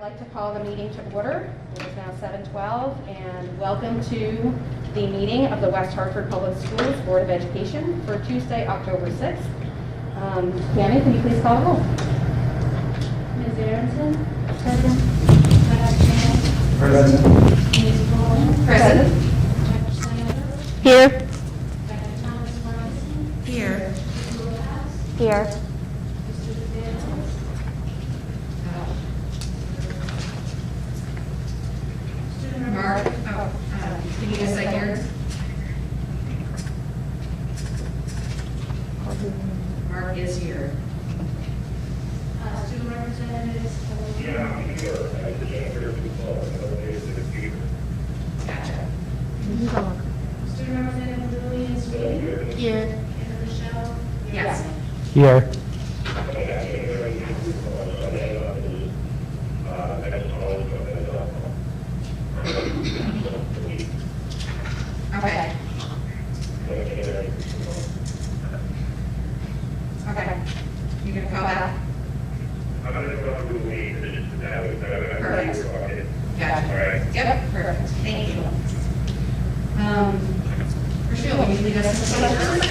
like to call the meeting to order. It is now 7:12, and welcome to the meeting of the West Hartford Public Schools Board of Education for Tuesday, October 6th. Tammy, can you please call the roll? Ms. Aronson? Present. Present. Ms. Coleman? Present. Dr. Snyder? Here. Dr. Thomas Morrison? Here. Mr. Woodhouse? Here. Mr. DeVille? Student Mark, representative? can you just say here? Mark is here. Student representatives? Yeah, I'm here. I just can't hear too close. Nobody is in the computer. Gotcha. Student representative Lillian So Sweeney? you're going to Here. And Michelle? Yes. Here. Okay. Okay. You gonna call back? I'm going to go through the meeting, just to have it, Perfect. Gotcha. All right. Yep, perfect. Thank you. Rochelle, will you lead us in the pledge?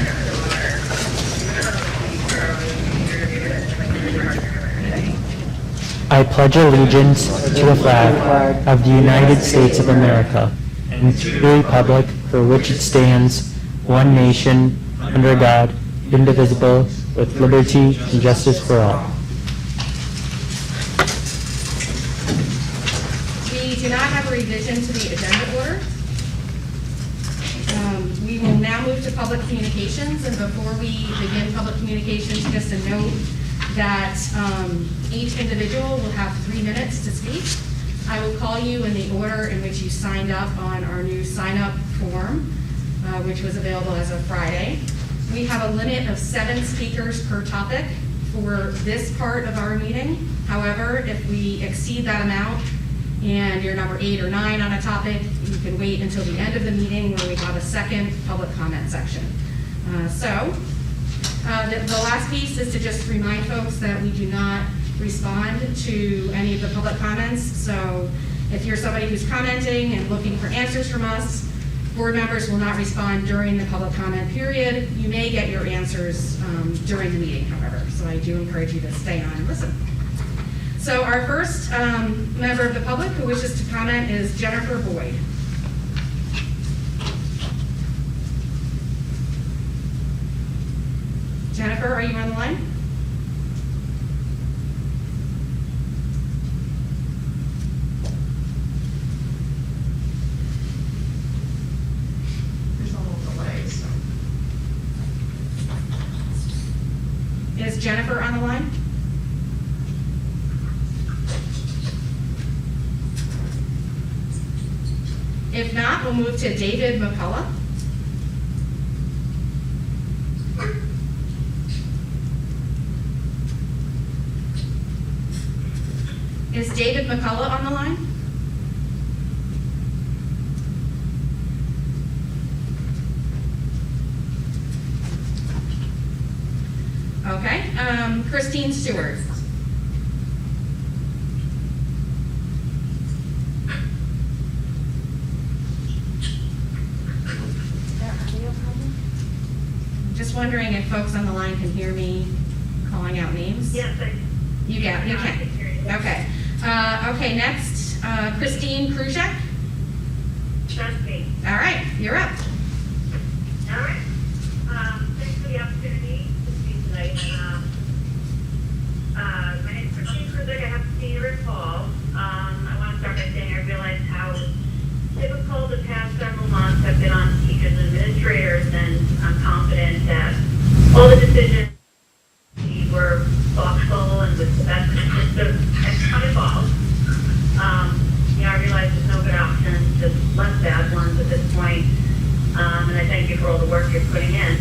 I pledge allegiance to the flag of the United States of America and to the republic for which it stands, one nation, under God, indivisible, with liberty and justice for all. We do not have a revision to the agenda order. We will now move to public communications, and before we begin public communications, just a note that each individual will have 3 minutes to speak. I will call you in the order in which you signed up on our new sign-up form, which was available as of Friday. We have a limit of 7 speakers per topic for this part of our meeting. However, if we exceed that amount and you're number 8 or 9 on a topic, you can wait until the end of the meeting where we have a second public comment section. The last piece is to just remind folks that we do not respond to any of the public comments. So if you're somebody who's commenting and looking for answers from us, board members will not respond during the public comment period. You may get your answers during the meeting, however. So I do encourage you to stay on and listen. So our first member of the public who wishes to comment is Jennifer Boyd. Jennifer, are you on the line? There's a little delay, so. Is Jennifer on the line? If not, we'll move to David McCullough. Is David McCullough on the line? Okay, Christine Stewart. Just wondering if folks on the line can hear me calling out names? Yes, I You can. hear you. Okay. Okay, next, Christine Kruzak. That's me. All right, you're up. All right. Thanks for the opportunity to speak tonight. My name is Christine Kruzak. I have a senior in fall. I want to start by saying I realize how difficult the past several months have been on teachers and administrators, and I'm confident that all the decisions were thoughtful and with the best interest of everyone involved. I realize there's no good options, just less bad ones at this point. And I thank you for all the work you're putting in.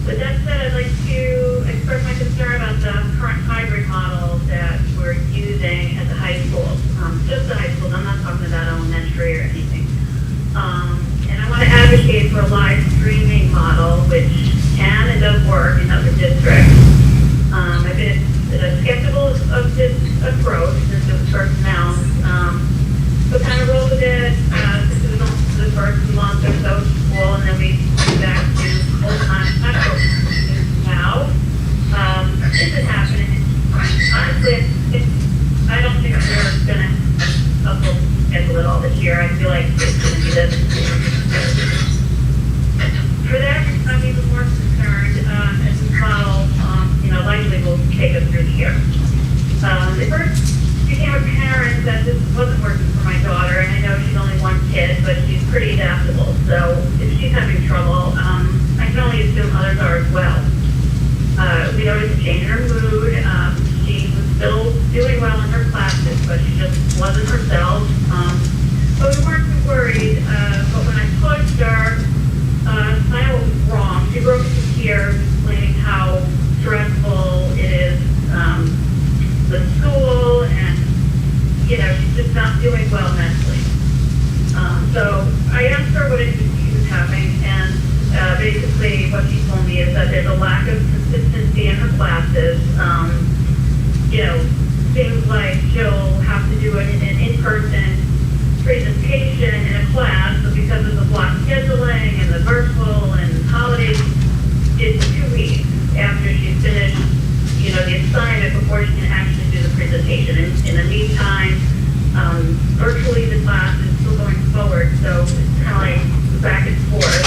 With that said, I'd like to express my concern about the current hybrid model that we're using at the high school. Just the high school, I'm not talking about elementary or anything. And I want to advocate for a live streaming model, which can and does work in other districts. I've been skeptical of this approach since it was first announced you know, things like she'll have to do an in-person presentation in a class, but because of the block scheduling and the virtual and holidays, it's 2 weeks after she's finished, you know, the assignment before she can actually do the presentation. In the meantime, virtually the class is still going forward, so it's kind of like back and forth.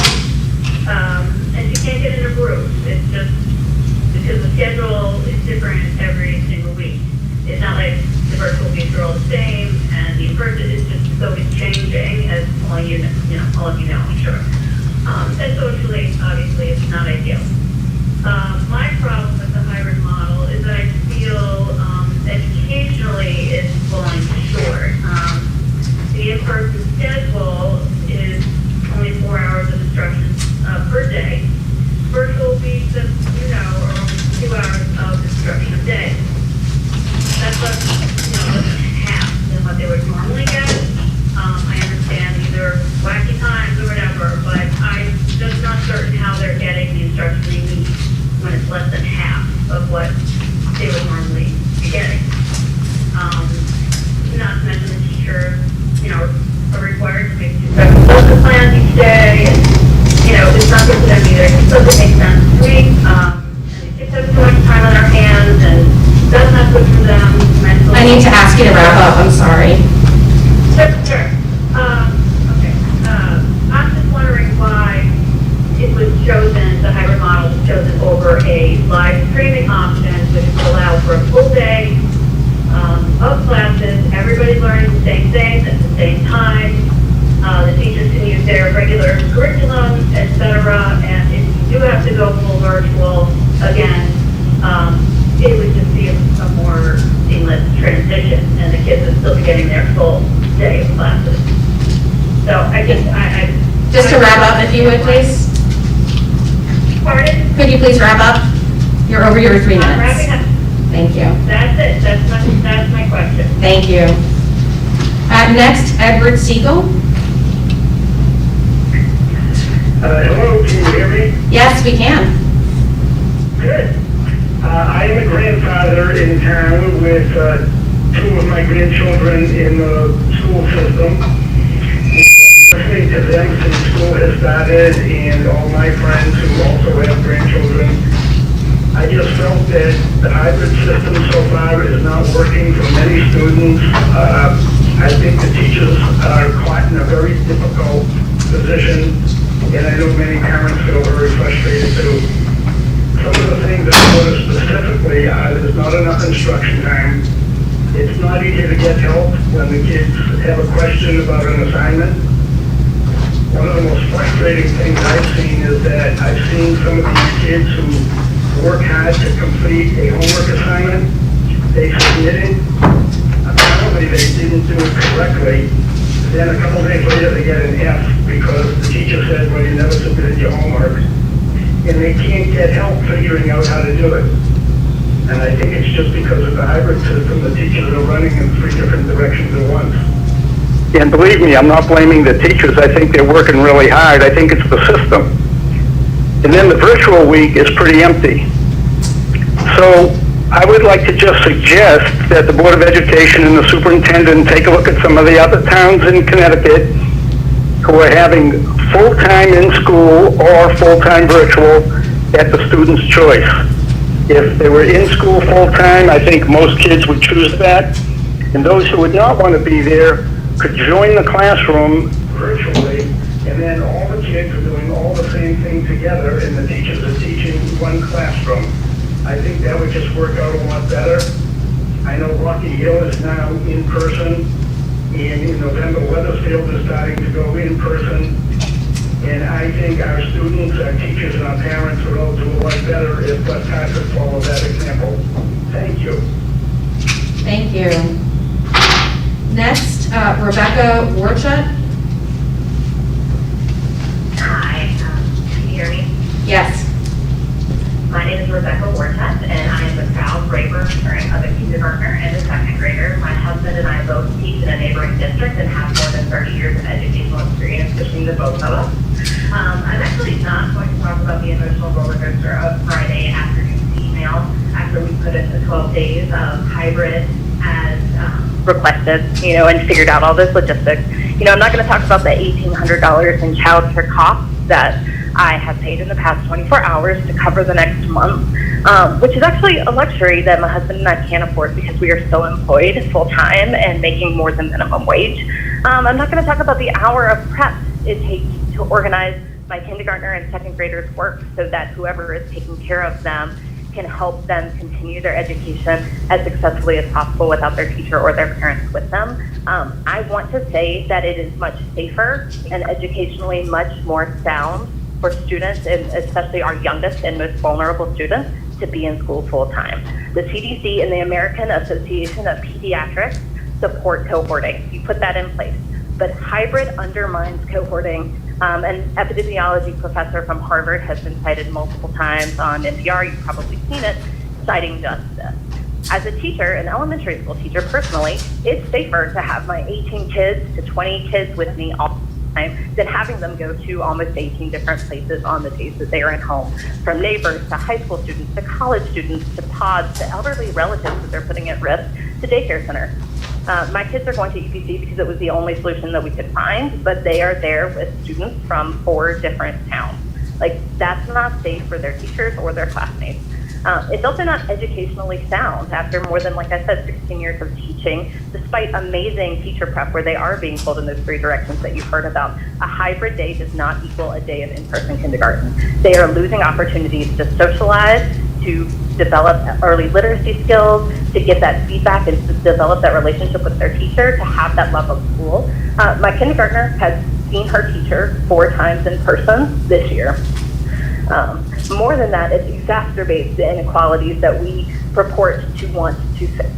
And she can't get in a group. It's just because the schedule is different every single week. It's not like the virtual weeks are all the same, and the in-person is just always changing, as all of you know, I'm sure. And socially, obviously, it's not ideal. My problem with the hybrid model is that I feel educationally it's falling short. The in-person schedule is only 4 hours of instruction per day. Virtual weeks, as you know, are only 2 hours of instruction a day. That's less than half than what they would normally get. I understand either wacky times or whatever, but I'm just not certain how they're getting the instruction they need when it's less than half of what they would normally be getting. Not to mention the teachers, are required to make 2 sets of lesson plans each day. And, it's not good for them either. It doesn't make sense to me. And the kids have too much time on their hands, and that's not good for them mentally. I need to ask you to wrap up, I'm sorry. Sure. Okay. I'm just wondering why it was chosen, the hybrid model was chosen over a live streaming option, which would allow for a full day of classes, everybody learning the same thing at the same time. The teachers can use their regular curriculum, etc. And if you do have to go full virtual, again, it would just be a more seamless transition, and the kids would still be getting their full day of classes. So I think Just to wrap up, if you would, please. Pardon? Could you please wrap up? You're over your 3 minutes. I'm wrapping up. Thank you. That's it. That's my question. Thank you. Next, Edward Siegel. Hello, can you hear me? Yes, we can. Good. I am a grandfather in town with 2 of my grandchildren in the school system. Listening to them since school has started, and all my friends who also have grandchildren, I just felt that the hybrid system so far is not working for many students. I think the teachers are caught in a very difficult position, and I know many parents feel very frustrated too. Some of the things that I noticed specifically are there's not enough instruction time. It's not easy to get help when the kids have a question about an assignment. One of the most frustrating things I've seen is that I've seen some of these kids who work hard to complete a homework assignment. They submit it. Apparently they didn't do it correctly. Then a couple days later they get an F because the teacher said, well, you never submitted your homework. And they can't get help figuring out how to do it. And I think it's just because of the hybrid system, the teachers are running in 3 different directions at once. And believe me, I'm not blaming the teachers. I think they're working really hard. I think it's the system. And then the virtual week is pretty empty. So I would like to just suggest that the Board of Education and the superintendent take a look at some of the other towns in Connecticut who are having full-time in school or full-time virtual at the student's choice. If they were in school full-time, I think most kids would choose that. And those who would not want to be there could join the classroom virtually, and then all the kids are doing all the same thing together, and the teachers are teaching one classroom. I think that would just work out a lot better. I know Rocky Hill is now in person, and in November, Weathersfield is starting to go in person. And I think our students, our teachers, and our parents would all do a lot better if West Hartford followed that example. Thank you. Thank you. Next, Rebecca Warchuk. Hi, can you hear me? Yes. My name is Rebecca Warchuk, and I am the proud braver parent of a kindergartner and a 2nd grader. My husband and I both teach in a neighboring district and have more than 30 years of educational experience between the both of us. I'm actually not going to talk about the emotional roller coaster of Friday afternoon's email after we put it to 12 days of hybrid as requested, and figured out all those logistics. I'm not going to talk about the $1,800 in child care costs that I have paid in the past 24 hours to cover the next month, which is actually a luxury that my husband and I can't afford because we are still employed full-time and making more than minimum wage. I'm not going to talk about the hour of prep it takes to organize my kindergartner and second graders' work so that whoever is taking care of them can help them continue their education as successfully as possible without their teacher or their parents with them. I want to say that it is much safer and educationally much more sound for students, and especially our youngest and most vulnerable students, to be in school full-time. The CDC and the American Association of Pediatrics support cohorting. You put that in place. But hybrid undermines cohorting. An epidemiology professor from Hartford has been cited multiple times on NPR, you've probably seen it, citing just this. As a teacher, an elementary school teacher personally, it's safer to have my 18 kids to 20 kids with me all the time than having them go to almost 18 different places on the days that they are at home. From neighbors to high school students to college students to pods to elderly relatives that they're putting at risk to daycare centers. My kids are going to EPC because it was the only solution that we could find, but they are there with students from 4 different towns. That's not safe for their teachers or their classmates. It's also not educationally sound after more than, like I said, 16 years of teaching, despite amazing teacher prep where they are being pulled in those 3 directions that you've heard about. A hybrid day does not equal a day of in-person kindergarten. They are losing opportunities to socialize, to develop early literacy skills, to get that feedback and to develop that relationship with their teacher, to have that love of school. My kindergartner has seen her teacher 4 times in person this year. More than that, it exacerbates the inequalities that we purport to want to fix.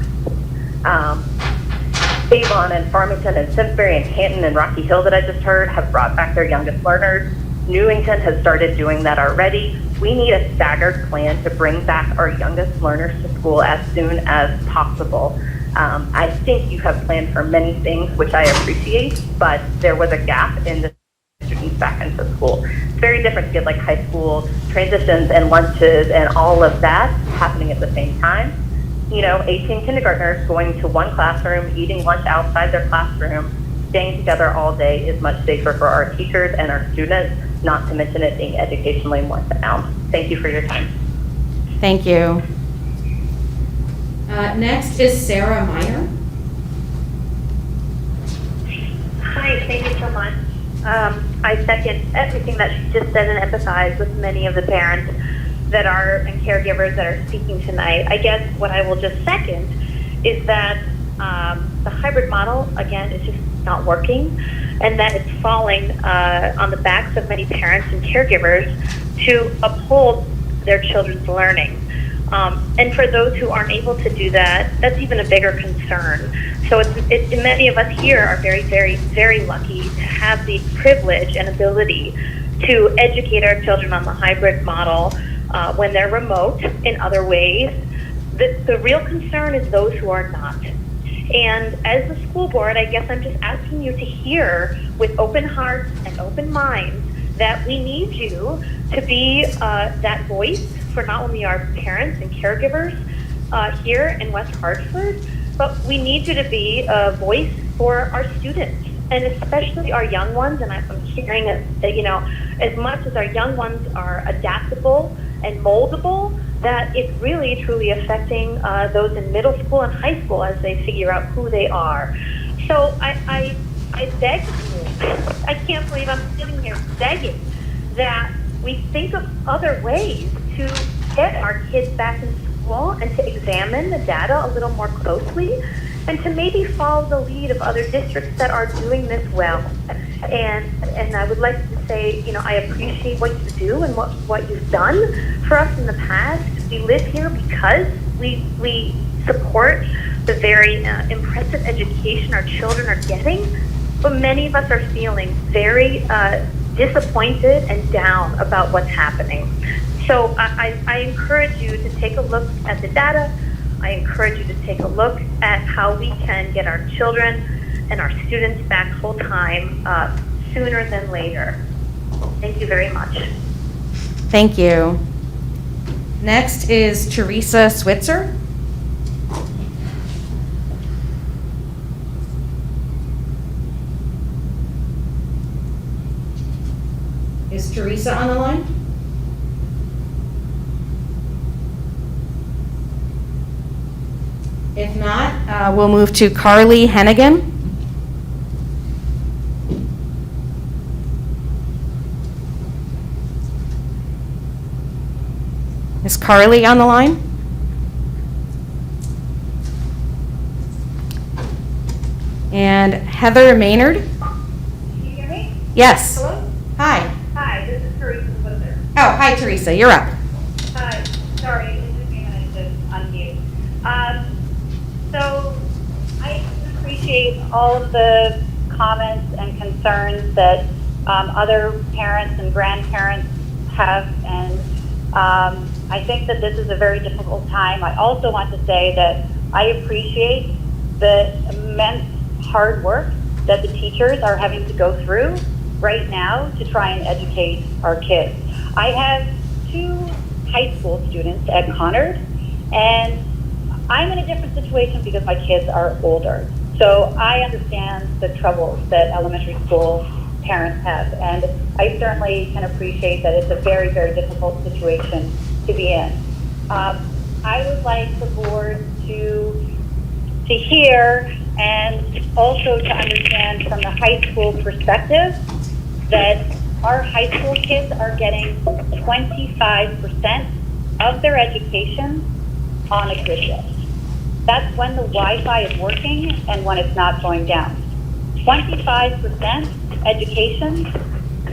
Avon and Farmington and Simsbury and Canton and Rocky Hill that I just heard have brought back their youngest learners. Newington has started doing that already. We need a staggered plan to bring back our youngest learners to school as soon as possible. I think you have planned for many things, which I appreciate, but there was a gap in the students back into school. It's very different to get high school transitions and lunches and all of that happening at the same time. 18 kindergartners going to one classroom, eating lunch outside their classroom, staying together all day is much safer for our teachers and our students, not to mention it being educationally more sound. Thank you for your time. Thank you. Next is Sarah Meyer. Hi, thank you so much. I second everything that she just said and empathize with many of the parents that are and caregivers that are speaking tonight. I guess what I will just second is that the hybrid model, again, is just not working, and that it's falling on the backs of many parents and caregivers to uphold their children's learning. And for those who aren't able to do that, that's even a bigger concern. So many of us here are very, very, very lucky to have the privilege and ability to educate our children on the hybrid model when they're remote in other ways. The real concern is those who are not. And as the school board, I guess I'm just asking you to hear with open hearts and open minds that we need you to be that voice for not only our parents and caregivers here in West Hartford, but we need you to be a voice for our students, and especially our young ones. And I'm hearing that, as much as our young ones are adaptable and moldable, that it's really truly affecting those in middle school and high school as they figure out who they are. So I beg you, I can't believe I'm sitting here begging that we think of other ways to get our kids back in school and to examine the data a little more closely and to maybe follow the lead of other districts that are doing this well. And I would like to say, I appreciate what you do and what you've done for us in the past. We live here because we support the very impressive education our children are getting, but many of us are feeling very disappointed and down about what's happening. So I encourage you to take a look at the data. I encourage you to take a look at how we can get our children and our students back full time sooner than later. Thank you very much. Thank you. Next is Teresa Switzer. Is Teresa on the line? If not, we'll move to Carly Hennigan. Is Carly on the line? And Heather Maynard? Can you hear me? Yes. Hello? Hi. Hi, this is Teresa Switzer. Oh, hi, Teresa. You're up. Hi, sorry, it took me a minute to unmute. So I appreciate all of the comments and concerns that other parents and grandparents have, and I think that this is a very difficult time. I also want to say that I appreciate the immense hard work that the teachers are having to go through right now to try and educate our kids. I have 2 high school students at Conard, and I'm in a different situation because my kids are older. So I understand the troubles that elementary school parents have, and I certainly can appreciate that it's a very, very difficult situation to be in. I would like the board to hear and also to understand from the high school perspective that our high school kids are getting 25% of their education on a grid list. That's when the Wi-Fi is working and when it's not going down. 25% education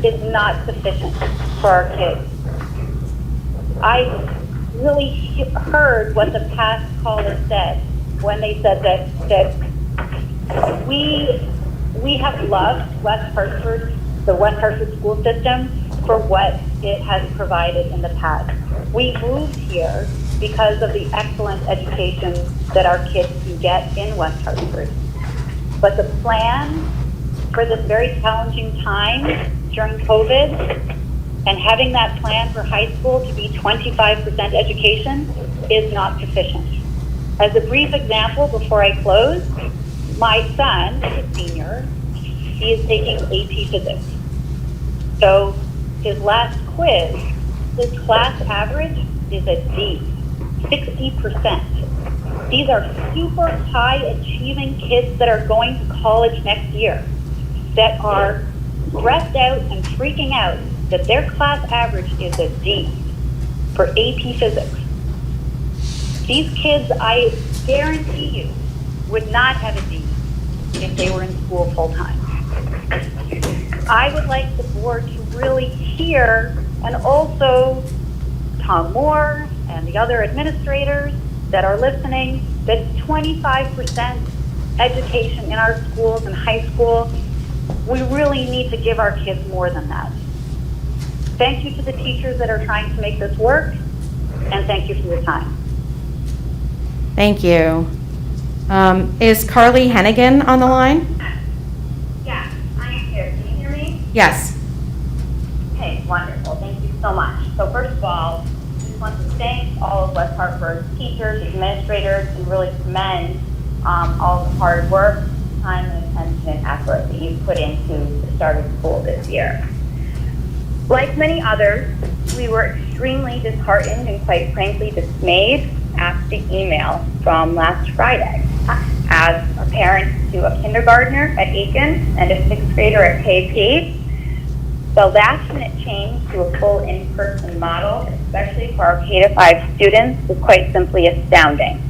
is not sufficient for our kids. I really heard what the past caller said when they said that we have loved West Hartford, the West Hartford school system, for what it has provided in the past. We moved here because of the excellent education that our kids can get in West Hartford. But the plan for this very challenging time during COVID, and having that plan for high school to be 25% education is not sufficient. As a brief example before I close, my son, a senior, he is taking AP Physics. So his last quiz, his class average is a D, 60%. These are super high achieving kids that are going to college next year, that are stressed out and freaking out that their class average is a D for AP Physics. These kids, I guarantee you, would not have a D if they were in school full time. I would like the board to really hear, and also Tom Moore and the other administrators that are listening, that 25% education in our schools and high school, we really need to give our kids more than that. Thank you to the teachers that are trying to make this work, and thank you for your time. Thank you. Is Carly Hennigan on the line? Yeah, I'm here. Can you hear me? Yes. Okay, wonderful. Thank you so much. So first of all, I just want to thank all of West Hartford's teachers, administrators, and really commend all the hard work, time, and attention and effort that you've put into the start of school this year. Like many others, we were extremely disheartened and quite frankly dismayed after the email from last Friday. As a parent to a kindergartner at Aiken and a 6th grader at KP, the last-minute change to a full in-person model, especially for our K-5 students, is quite simply astounding.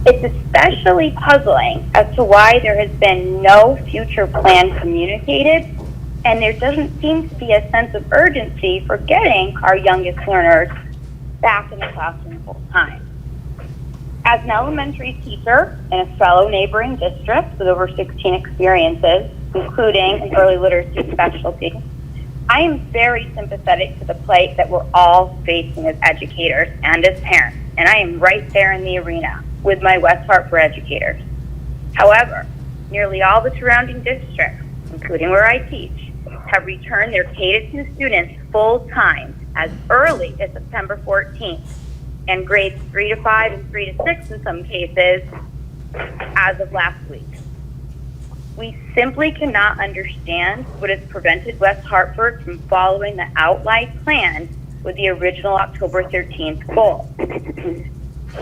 It's especially puzzling as to why there has been no future plan communicated, and there doesn't seem to be a sense of urgency for getting our youngest learners back in the classroom full time. As an elementary teacher in a fellow neighboring district with over 16 experiences, including an early literacy specialty, I am very sympathetic to the plight that we're all facing as educators and as parents, and I am right there in the arena with my West Hartford educators. However, nearly all the surrounding districts, including where I teach, have returned their K-2 students full-time as early as September 14th, and grades 3 to 5 and 3 to 6 in some cases as of last week. We simply cannot understand what has prevented West Hartford from following the outlined plan with the original October 13th goal.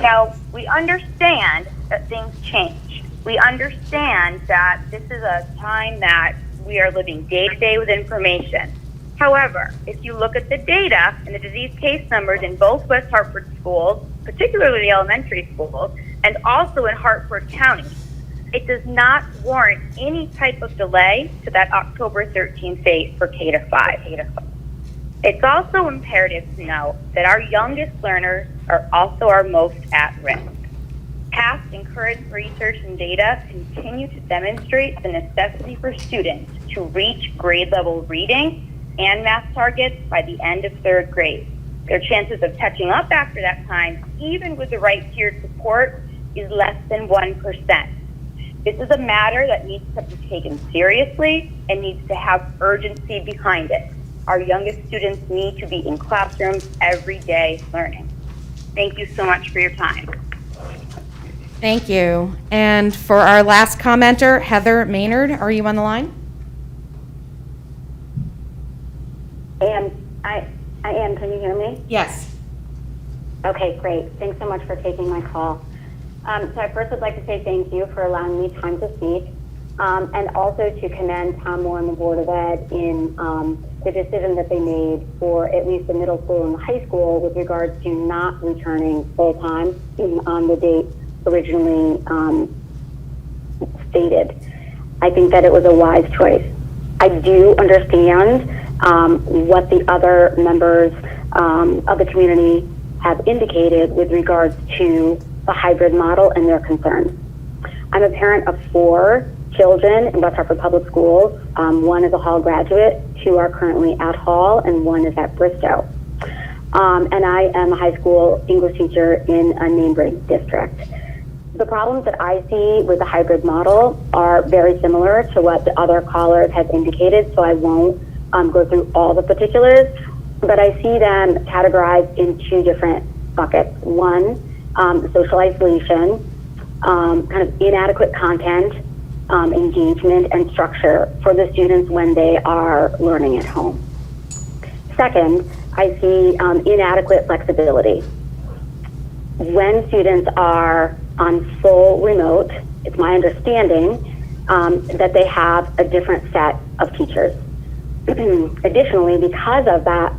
Now, we understand that things change. We understand that this is a time that we are living day to day with information. However, if you look at the data and the disease case numbers in both West Hartford schools, particularly the elementary schools, and also in Hartford County, it does not warrant any type of delay to that October 13th date for K to 5. It's also imperative to note that our youngest learners are also our most at risk. Past and current research and data continue to demonstrate the necessity for students to reach grade level reading and math targets by the end of third grade. Their chances of catching up after that time, even with the right tiered support, is less than 1%. This is a matter that needs to be taken seriously and needs to have urgency behind it. Our youngest students need to be in classrooms every day learning. Thank you so much for your time. Thank you. And for our last commenter, Heather Maynard, are you on the line? I am. Can you hear me? Yes. Okay, great. Thanks so much for taking my call. So I first would like to say thank you for allowing me time to speak, and also to commend Tom Moore and the Board of Ed in the decision that they made for at least the middle school and the high school with regards to not returning full-time on the date originally stated. I think that it was a wise choice. I do understand what the other members of the community have indicated with regards to the hybrid model and their concerns. I'm a parent of 4 children in West Hartford Public Schools. One is a Hall graduate, 2 are currently at Hall, and 1 is at Bristow. And I am a high school English teacher in a neighboring district. The problems that I see with the hybrid model are very similar to what the other callers have indicated, so I won't go through all the particulars, but I see them categorized in 2 different buckets. One, social isolation, kind of inadequate content, engagement, and structure for the students when they are learning at home. Second, I see inadequate flexibility. When students are on full remote, it's my understanding that they have a different set of teachers. Additionally, because of that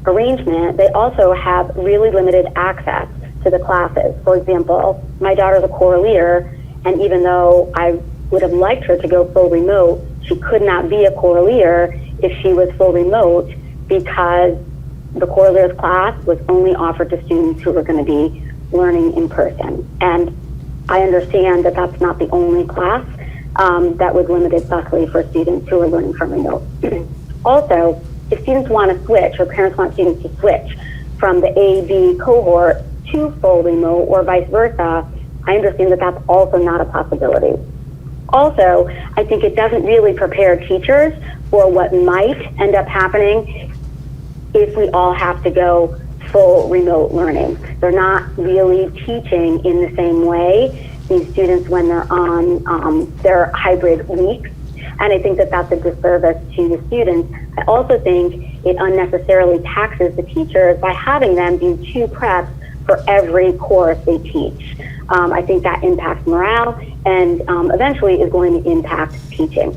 arrangement, they also have really limited access to the classes. For example, my daughter's a core leader, and even though I would have liked her to go full remote, she could not be a core leader if she was full remote because the core leaders class was only offered to students who were going to be learning in person. And I understand that that's not the only class that was limited thusly for students who are learning from remote. Also, if students want to switch, or parents want students to switch from the A-B cohort to full remote or vice versa, I understand that that's also not a possibility. Also, I think it doesn't really prepare teachers for what might end up happening if we all have to go full remote learning. They're not really teaching in the same way these students when they're on their hybrid weeks. And I think that that's a disservice to the students. I also think it unnecessarily taxes the teachers by having them do 2 preps for every course they teach. I think that impacts morale and eventually is going to impact teaching.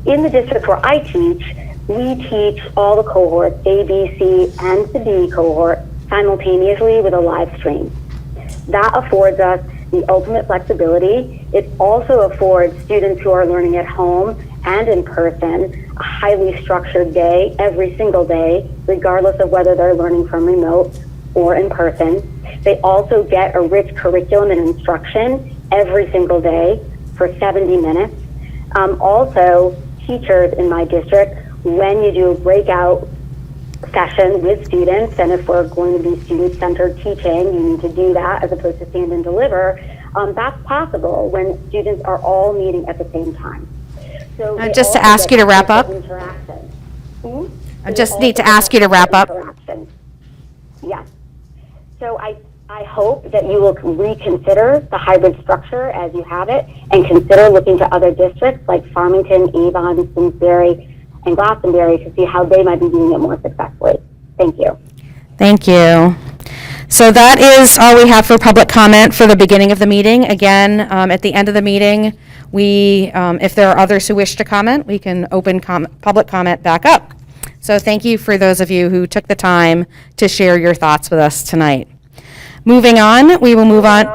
In the district where I teach, we teach all the cohorts, A, B, C, and the D cohort, simultaneously with a live stream. That affords us the ultimate flexibility. It also affords students who are learning at home and in person a highly structured day every single day, regardless of whether they're learning from remote or in person. They also get a rich curriculum and instruction every single day for 70 minutes. Also, teachers in my district, when you do a breakout session with students, and if we're going to be student-centered teaching, you need to do that as opposed to stand and deliver. That's possible when students are all meeting at the same time. So Just to ask you to wrap up. I I just need to ask you to wrap up. Yes. So I I hope that you will reconsider the hybrid structure as you have it and consider looking to other districts like Farmington, Avon, Simsbury, and Glastonbury to see how they might be doing it more successfully. Thank you. Thank you. So that is all we have for public comment for the beginning of the meeting. Again, at the end of the meeting, if there are others who wish to comment, we can open public comment back up. So thank you for those of you who took the time to share your thoughts with us tonight. Moving on, we will move on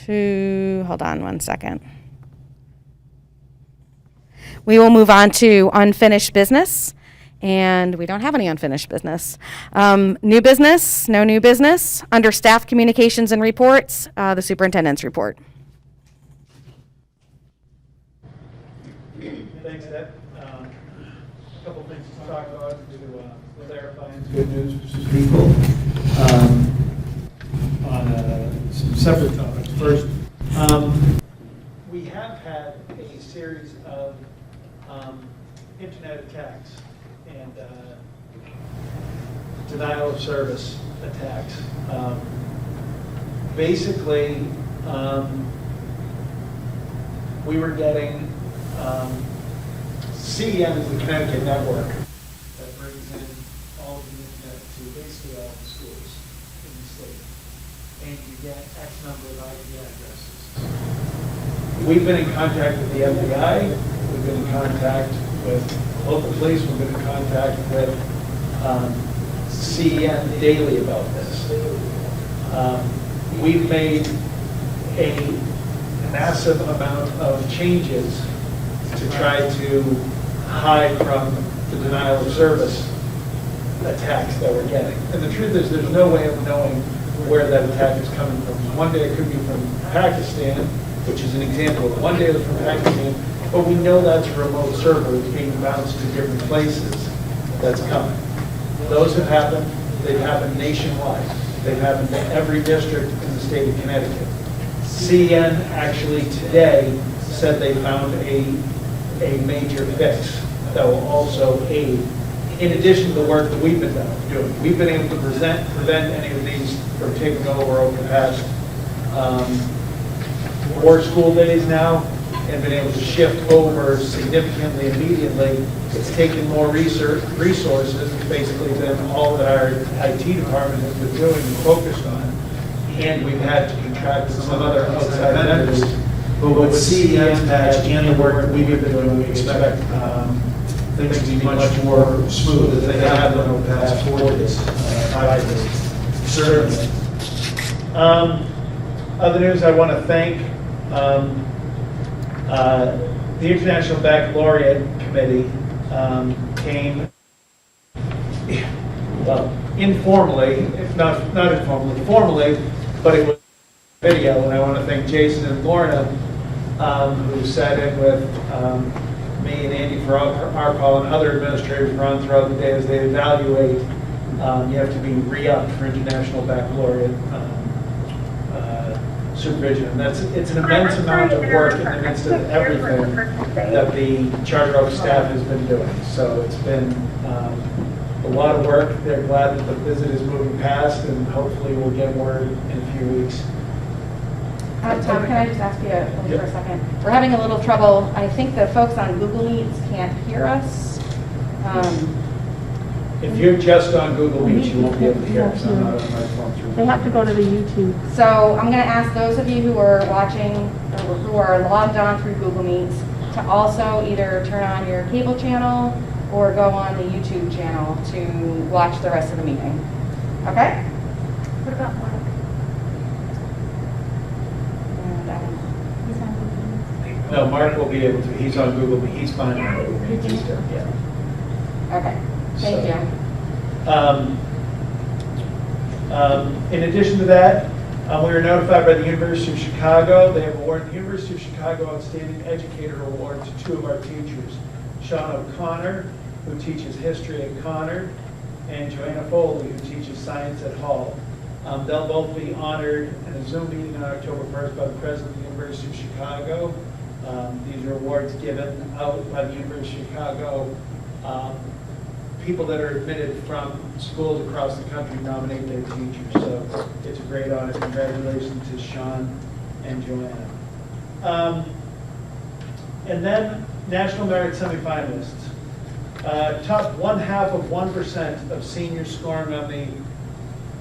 to, hold on one second. We will move on to unfinished business, and we don't have any unfinished business. New business, no new business. Under staff communications and reports, the superintendent's report. Thanks, Deb. A couple things to talk about to clarify and good news for some people. On some separate topics. First, we have had a series of internet attacks and denial of service attacks. Basically, we were getting CEN is the Connecticut network that brings in all of the internet to basically all the schools in the state. And you get X number of IP addresses. We've been in contact with the FBI, we've been in contact with local police, we've been in contact with CEN daily about this. We've made a massive amount of changes to try to hide from the denial of service attacks that we're getting. And the truth is there's no way of knowing where that attack is coming from. One day it could be from Pakistan, which is an example of one day it was from Pakistan, but we know that's a remote server being bounced to different places that's coming. Those have happened. They've happened nationwide. They've happened to every district in the state of Connecticut. CEN actually today said they found a major fix that will also aid, in addition to the work that we've been doing. We've been able to prevent any of these from taking over the past 4 school days now, and been able to shift over significantly immediately. It's taken more resources, basically, than all that our IT department has been doing and focused on. And we've had to contract with some other outside vendors. But with CEN's patch and the work that we've been doing, we expect things to be much more smooth as they have been over the past 4 days, 5 days, certainly. Other news, I want to thank the International Baccalaureate Committee came, well, informally, if not informally, formally, but it was video, and I want to thank Jason and Lorna, who sat in with me and Andy for our call, and other administrators run throughout the day as they evaluate. You have to be re-upped for International Baccalaureate supervision, and it's an immense amount of work in the midst of everything that the Charter Oak staff has been doing. So it's been a lot of work. They're glad that the visit is moving past, and hopefully we'll get word in a few weeks. Tom, can I just ask you for a second? We're having a little trouble. I think the folks on Google Meets can't hear us. If you're just on Google Meet, you won't be able to hear us. I'm not on my phone through. They have to go to the YouTube. So I'm going to ask those of you who are watching or who are logged on through Google Meets to also either turn on your cable channel or go on the YouTube channel to watch the rest of the meeting. Okay? What about Mark? He's on Google Meet. No, Mark will be able to. He's on Google Meet. He's fine on Google Meet. Yeah. Okay. Thank you. In addition to that, we were notified by the University of Chicago. They have awarded the University of Chicago Outstanding Educator Award to 2 of our teachers, Sean O'Connor, who teaches history at Conard, and Joanna Foley, who teaches science at Hall. They'll both be honored in a Zoom meeting on October 1st by the President of the University of Chicago. These are awards given out by the University of Chicago people that are admitted from schools across the country nominate their teachers. So it's a great honor. Congratulations to Sean and Joanna. And then National Merit semifinalists. Top 0.5% of seniors scoring on the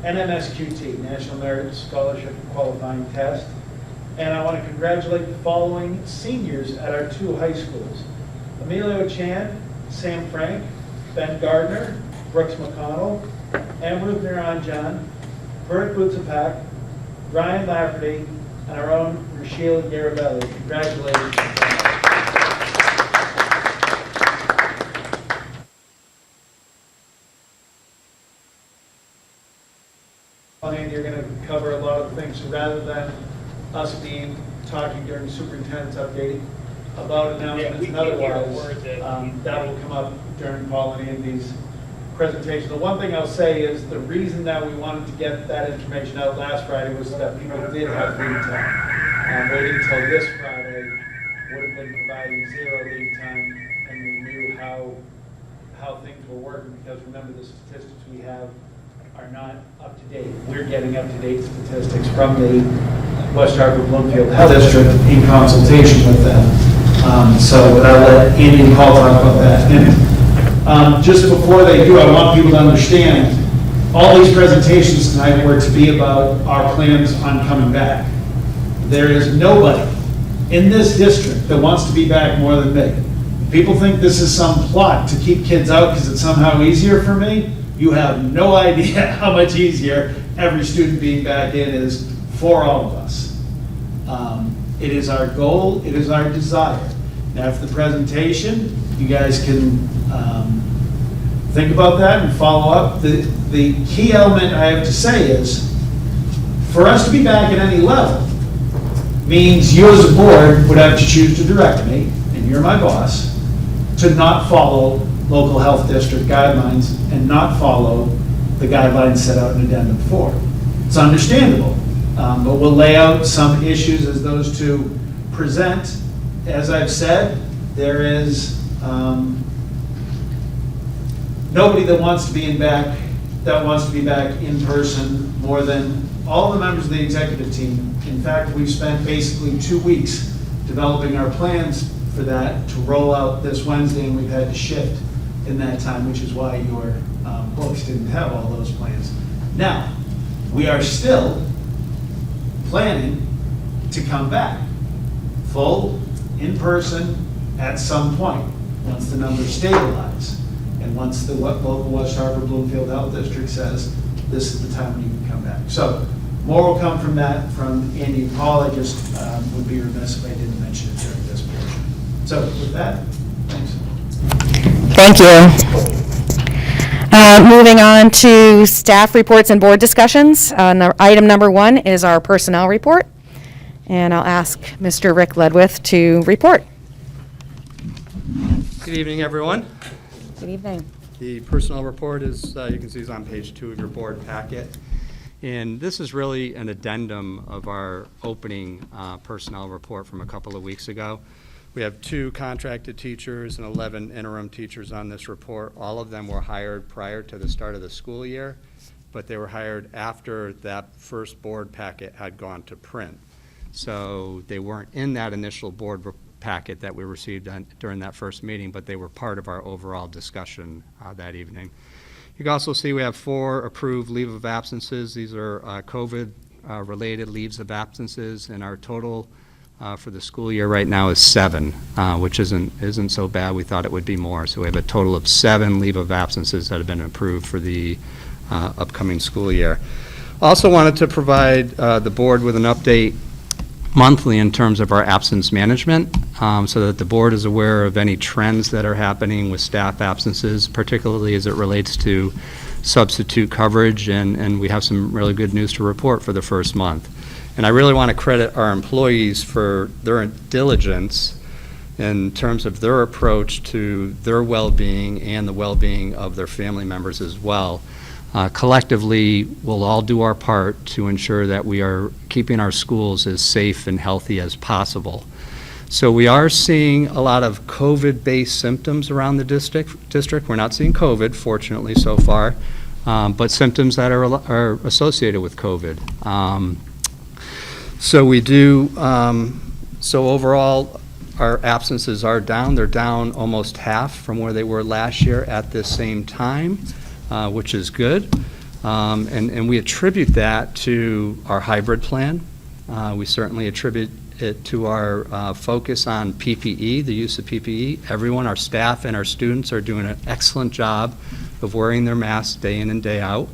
NMSQT, National Merit Scholarship Qualifying Test. And I want to congratulate the following seniors at our 2 high schools. Emilio Chan, Sam Frank, Ben Gardner, Brooks McConnell, Amruth Niranjan, Bert Butzapak, Ryan Lafferty, and our own Rashil Garabelli. Congratulations. And you're going to cover a lot of things. So rather than us talking during the superintendent's update about announcements and otherwise, that will come up during Paul and Andy's presentation. The one thing I'll say is the reason that we wanted to get that information out last Friday was that people did have lead time. Waiting until this Friday would have been providing 0 lead time, and we knew how things were working, because remember, the statistics we have are not up to date. We're getting up-to-date statistics from the West Hartford Bloomfield Health District in consultation with them. But I'll let Andy and Paul talk about that. And just before they do, I want people to understand, all these presentations tonight were to be about our plans on coming back. There is nobody in this district that wants to be back more than me. People think this is some plot to keep kids out because it's somehow easier for me. You have no idea how much easier every student being back in is for all of us. It is our goal, it is our desire. Now, after the presentation, you guys can think about that and follow up. The key element I have to say is, for us to be back at any level means you as a board would have to choose to direct me, and you're my boss, to not follow local health district guidelines and not follow the guidelines set out in Addendum 4. It's understandable, but we'll lay out some issues as those two present. As I've said, there is nobody that wants to be back in person more than all the members of the executive team. In fact, we've spent basically 2 weeks developing our plans for that to roll out this Wednesday, and we've had to shift in that time, which is why your books didn't have all those plans. Now, we are still planning to come back full in person at some point once the numbers stabilize and once the local West Hartford Bloomfield Health District says this is the time when you can come back. So more will come from that from Andy and Paul. I just would be remiss if I didn't mention it during this portion. So with that, thanks. Thank you. Moving on to staff reports and board discussions. Item number 1 is our personnel report. And I'll ask Mr. Rick Ledwith to report. Good evening, everyone. Good evening. The personnel report is, you can see, is on page 2 of your board packet. And this is really an addendum of our opening personnel report from a couple of weeks ago. We have 2 contracted teachers and 11 interim teachers on this report. All of them were hired prior to the start of the school year, but they were hired after that first board packet had gone to print. So they weren't in that initial board packet that we received during that first meeting, but they were part of our overall discussion that evening. You can also see we have 4 approved leave of absences. These are COVID-related leaves of absences, and our total for the school year right now is 7, which isn't so bad. We thought it would be more. So we have a total of 7 leave of absences that have been approved for the upcoming school year. Also wanted to provide the board with an update monthly in terms of our absence management, so that the board is aware of any trends that are happening with staff absences, particularly as it relates to substitute coverage, and we have some really good news to report for the first month. And I really want to credit our employees for their diligence in terms of their approach to their well-being and the well-being of their family members as well. Collectively, we'll all do our part to ensure that we are keeping our schools as safe and healthy as possible. So we are seeing a lot of COVID-based symptoms around the district. We're not seeing COVID, fortunately, so far, but symptoms that are associated with COVID. So we do, so overall, our absences are down. They're down almost half from where they were last year at this same time, which is good. And we attribute that to our hybrid plan. We certainly attribute it to our focus on PPE, the use of PPE. Everyone, our staff and our students are doing an excellent job of wearing their masks day in and day out.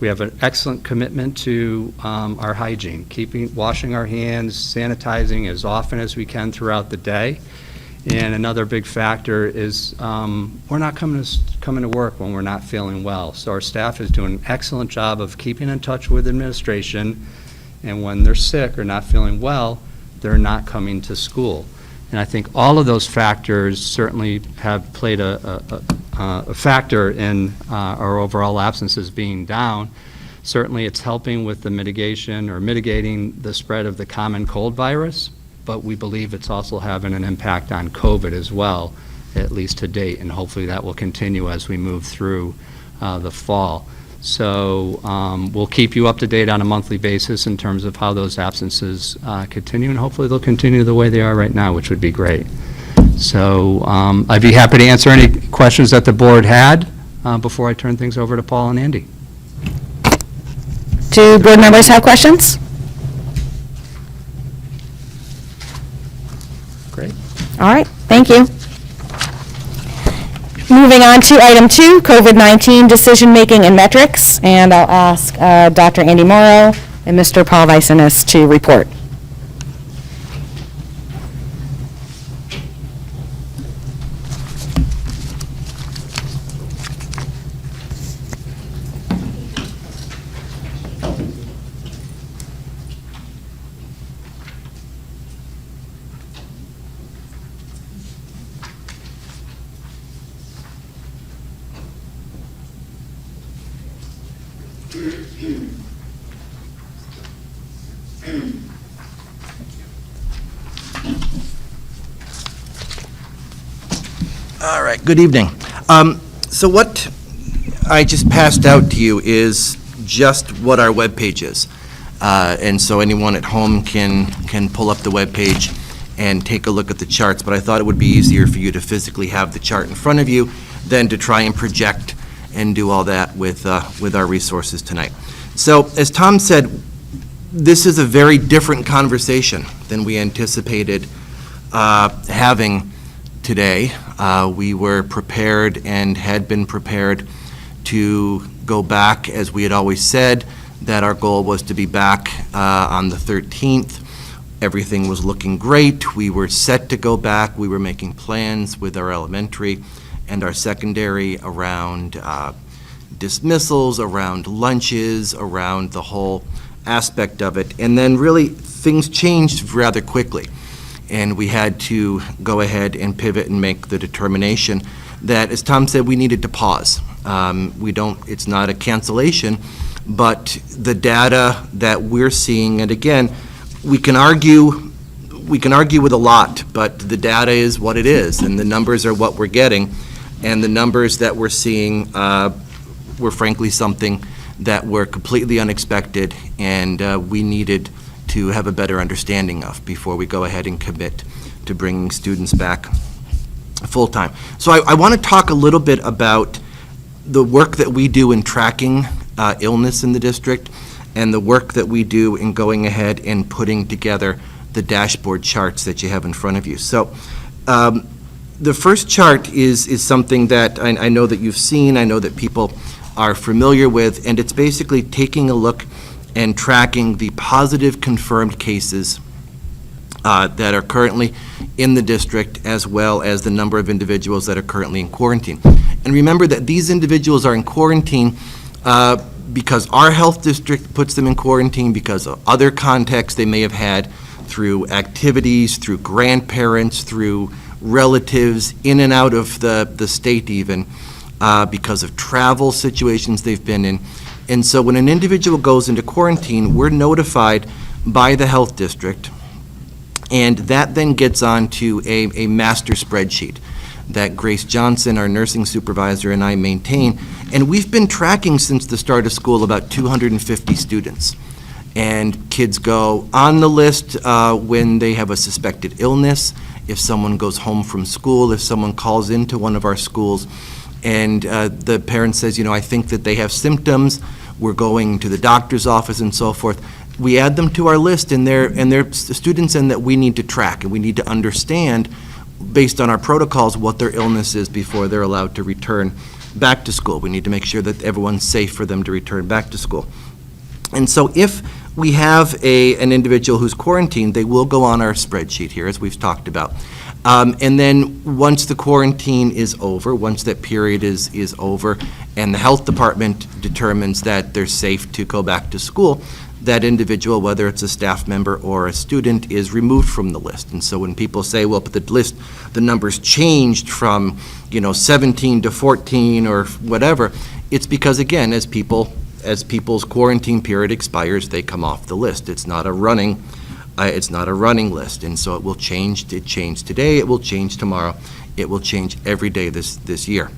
We have an excellent commitment to our hygiene, washing our hands, sanitizing as often as we can throughout the day. And another big factor is we're not coming to work when we're not feeling well. So our staff is doing an excellent job of keeping in touch with administration, and when they're sick or not feeling well, they're not coming to school. And I think all of those factors certainly have played a factor in our overall absences being down. Certainly it's helping with the mitigating the spread of the common cold virus, but we believe it's also having an impact on COVID as well, at least to date, and hopefully that will continue as we move through the fall. So we'll keep you up to date on a monthly basis in terms of how those absences continue, and hopefully they'll continue the way they are right now, which would be great. So I'd be happy to answer any questions that the board had before I turn things over to Paul and Andy. Do board members have questions? Great. All right, thank you. Moving on to item 2, COVID-19 decision-making and metrics, and I'll ask Dr. Andy Morrow and Mr. Paul Weisenes to report. All right, good evening. So what I just passed out to you is just what our webpage is. And so anyone at home can pull up the webpage and take a look at the charts, but I thought it would be easier for you to physically have the chart in front of you than to try and project and do all that with our resources tonight. So as Tom said, this is a very different conversation than we anticipated having today. We were prepared and had been prepared to go back, as we had always said, that our goal was to be back on the 13th. Everything was looking great. We were set to go back. We were making plans with our elementary and our secondary around dismissals, around lunches, around the whole aspect of it. And then really things changed rather quickly. And we had to go ahead and pivot and make the determination that, as Tom said, we needed to pause. It's not a cancellation, but the data that we're seeing, and again, we can argue with a lot, but the data is what it is, and the numbers are what we're getting, and the numbers that we're seeing were frankly something that were completely unexpected, and we needed to have a better understanding of before we go ahead and commit to bringing students back full-time. So I want to talk a little bit about the work that we do in tracking illness in the district and the work that we do in going ahead and putting together the dashboard charts that you have in front of you. So the first chart is something that I know that you've seen, I know that people are familiar with, and it's basically taking a look and tracking the positive confirmed cases that are currently in the district, as well as the number of individuals that are currently in quarantine. And remember that these individuals are in quarantine because our health district puts them in quarantine because of other contexts they may have had through activities, through grandparents, through relatives, in and out of the state even, because of travel situations they've been in. And so when an individual goes into quarantine, we're notified by the health district And that then gets onto a master spreadsheet that Grace Johnson, our nursing supervisor, and I maintain. And we've been tracking since the start of school about 250 students. And kids go on the list when they have a suspected illness, if someone goes home from school, if someone calls into one of our schools, and the parent says, I think that they have symptoms, we're going to the doctor's office and so forth. We add them to our list, and they're students in that we need to track, and we need to understand, based on our protocols, what their illness is before they're allowed to return back to school. We need to make sure that everyone's safe for them to return back to school. And so if we have an individual who's quarantined, they will go on our spreadsheet here, as we've talked about. And then once the quarantine is over, once that period is over, and the health department determines that they're safe to go back to school, that individual, whether it's a staff member or a student, is removed from the list. And so when people say, well, but the list, the numbers changed from 17 to 14 or whatever, it's because, again, as people's quarantine period expires, they come off the list. It's not a running list, and so it will change. It changed today, it will change tomorrow, it will change every day this year.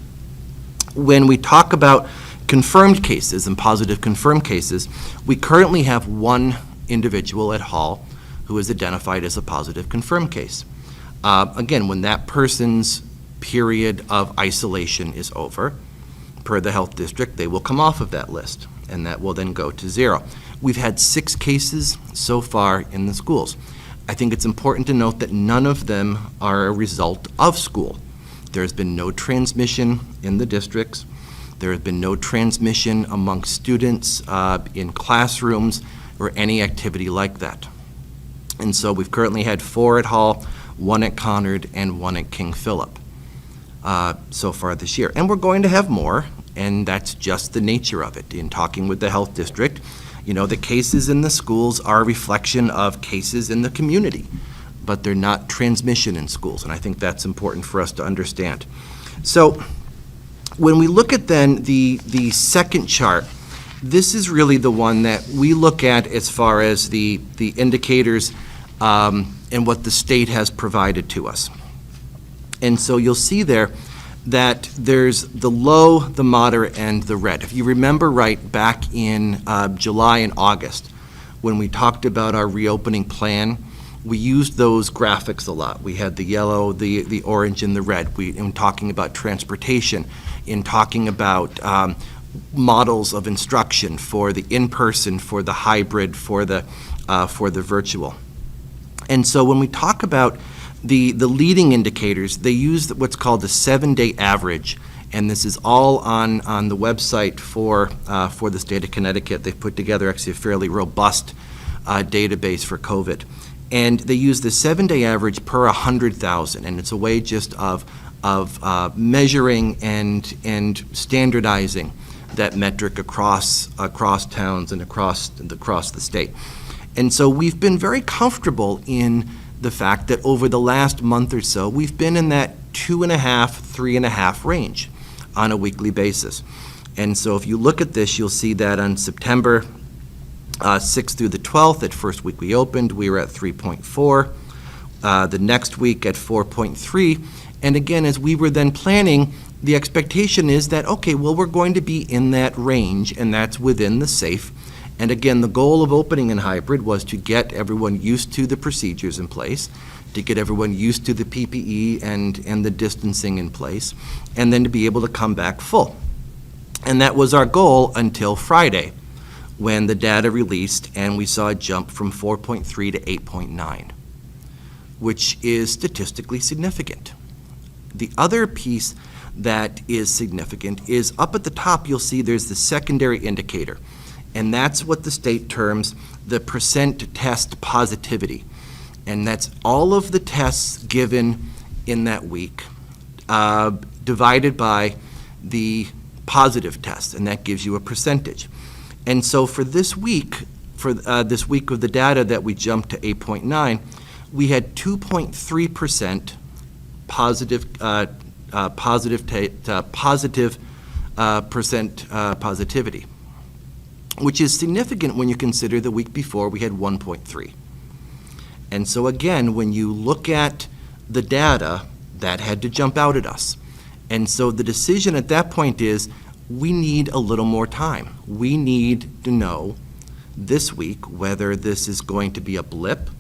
When we talk about confirmed cases and positive confirmed cases, we currently have one individual at Hall who is identified as a positive confirmed case. Again, when that person's period of isolation is over, per the health district, they will come off of that list, and that will then go to 0. We've had 6 cases so far in the schools. I think it's important to note that none of them are a result of school. There's been no transmission in the districts. There has been no transmission among students in classrooms or any activity like that. And so we've currently had 4 at Hall, 1 at Conard, and 1 at King Philip so far this year. And we're going to have more, and that's just the nature of it. In talking with the health district, the cases in the schools are a reflection of cases in the community, but they're not transmission in schools, and I think that's important for us to understand. So when we look at then the second chart, this is really the one that we look at as far as the indicators and what the state has provided to us. And so you'll see there that there's the low, the moderate, and the red. If you remember right, back in July and August, when we talked about our reopening plan, we used those graphics a lot. We had the yellow, the orange, and the red. In talking about transportation, in talking about models of instruction for the in-person, for the hybrid, for the virtual. And so when we talk about the leading indicators, they use what's called the 7-day average, and this is all on the website for the state of Connecticut. They've put together actually a fairly robust database for COVID. And they use the 7-day average per 100,000, and it's a way just of measuring and standardizing that metric across towns and across the state. And so we've been very comfortable in the fact that over the last month or so, we've been in that 2.5, 3.5 range on a weekly basis. And so if you look at this, you'll see that on September 6th through the 12th, that first week we opened, we were at 3.4. The next week at 4.3. And again, as we were then planning, the expectation is that, okay, well, we're going to be in that range, and that's within the safe. And again, the goal of opening in hybrid was to get everyone used to the procedures in place, to get everyone used to the PPE and the distancing in place, and then to be able to come back full. And that was our goal until Friday, when the data released and we saw a jump from 4.3 to 8.9, which is statistically significant. The other piece that is significant is up at the top, you'll see there's the secondary indicator. And that's what the state terms the percent test positivity. And that's all of the tests given in that week divided by the positive tests, and that gives you a percentage. And so for this week, this week of the data that we jumped to 8.9, we had 2.3% positive percent positivity, which is significant when you consider the week before we had 1.3. And so again, when you look at the data, that had to jump out at us. And so the decision at that point is, we need a little more time. We need to know this week whether this is going to be a blip,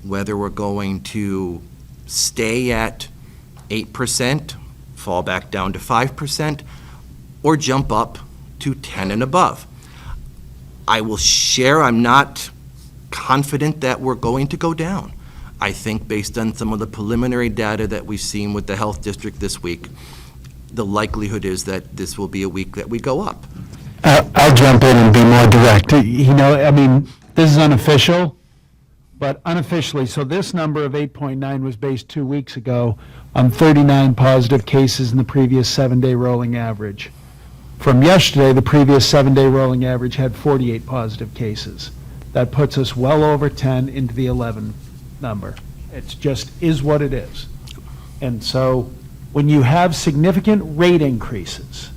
whether we're going to stay at 8%, fall back down to 5%, or jump up to 10 and above. I will share, I'm not confident that we're going to go down. I think based on some of the preliminary data that we've seen with the health district this week, the likelihood is that this will be a week that we go up. I'll jump in and be more direct. You know, I mean, this is unofficial, but unofficially, so this number of 8.9 was based 2 weeks ago on 39 positive cases in the previous 7-day rolling average. From yesterday, the previous 7-day rolling average had 48 positive cases. That puts us well over 10 into the 11 number. It's just is what it is. And so when you have significant rate increases,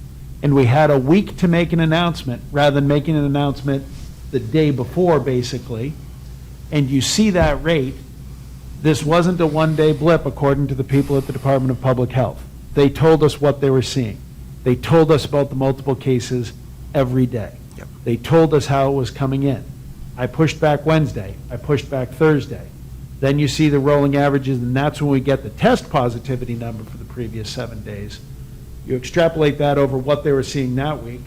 and we had a week to make an announcement rather than making an announcement the day before, basically, and you see that rate, this wasn't a one-day blip according to the people at the Department of Public Health. They told us what they were seeing. They told us about the multiple cases every day. Yep. They told us how it was coming in. I pushed back Wednesday. I pushed back Thursday. Then you see the rolling averages, and that's when we get the test positivity number for the previous 7 days. You extrapolate that over what they were seeing that week,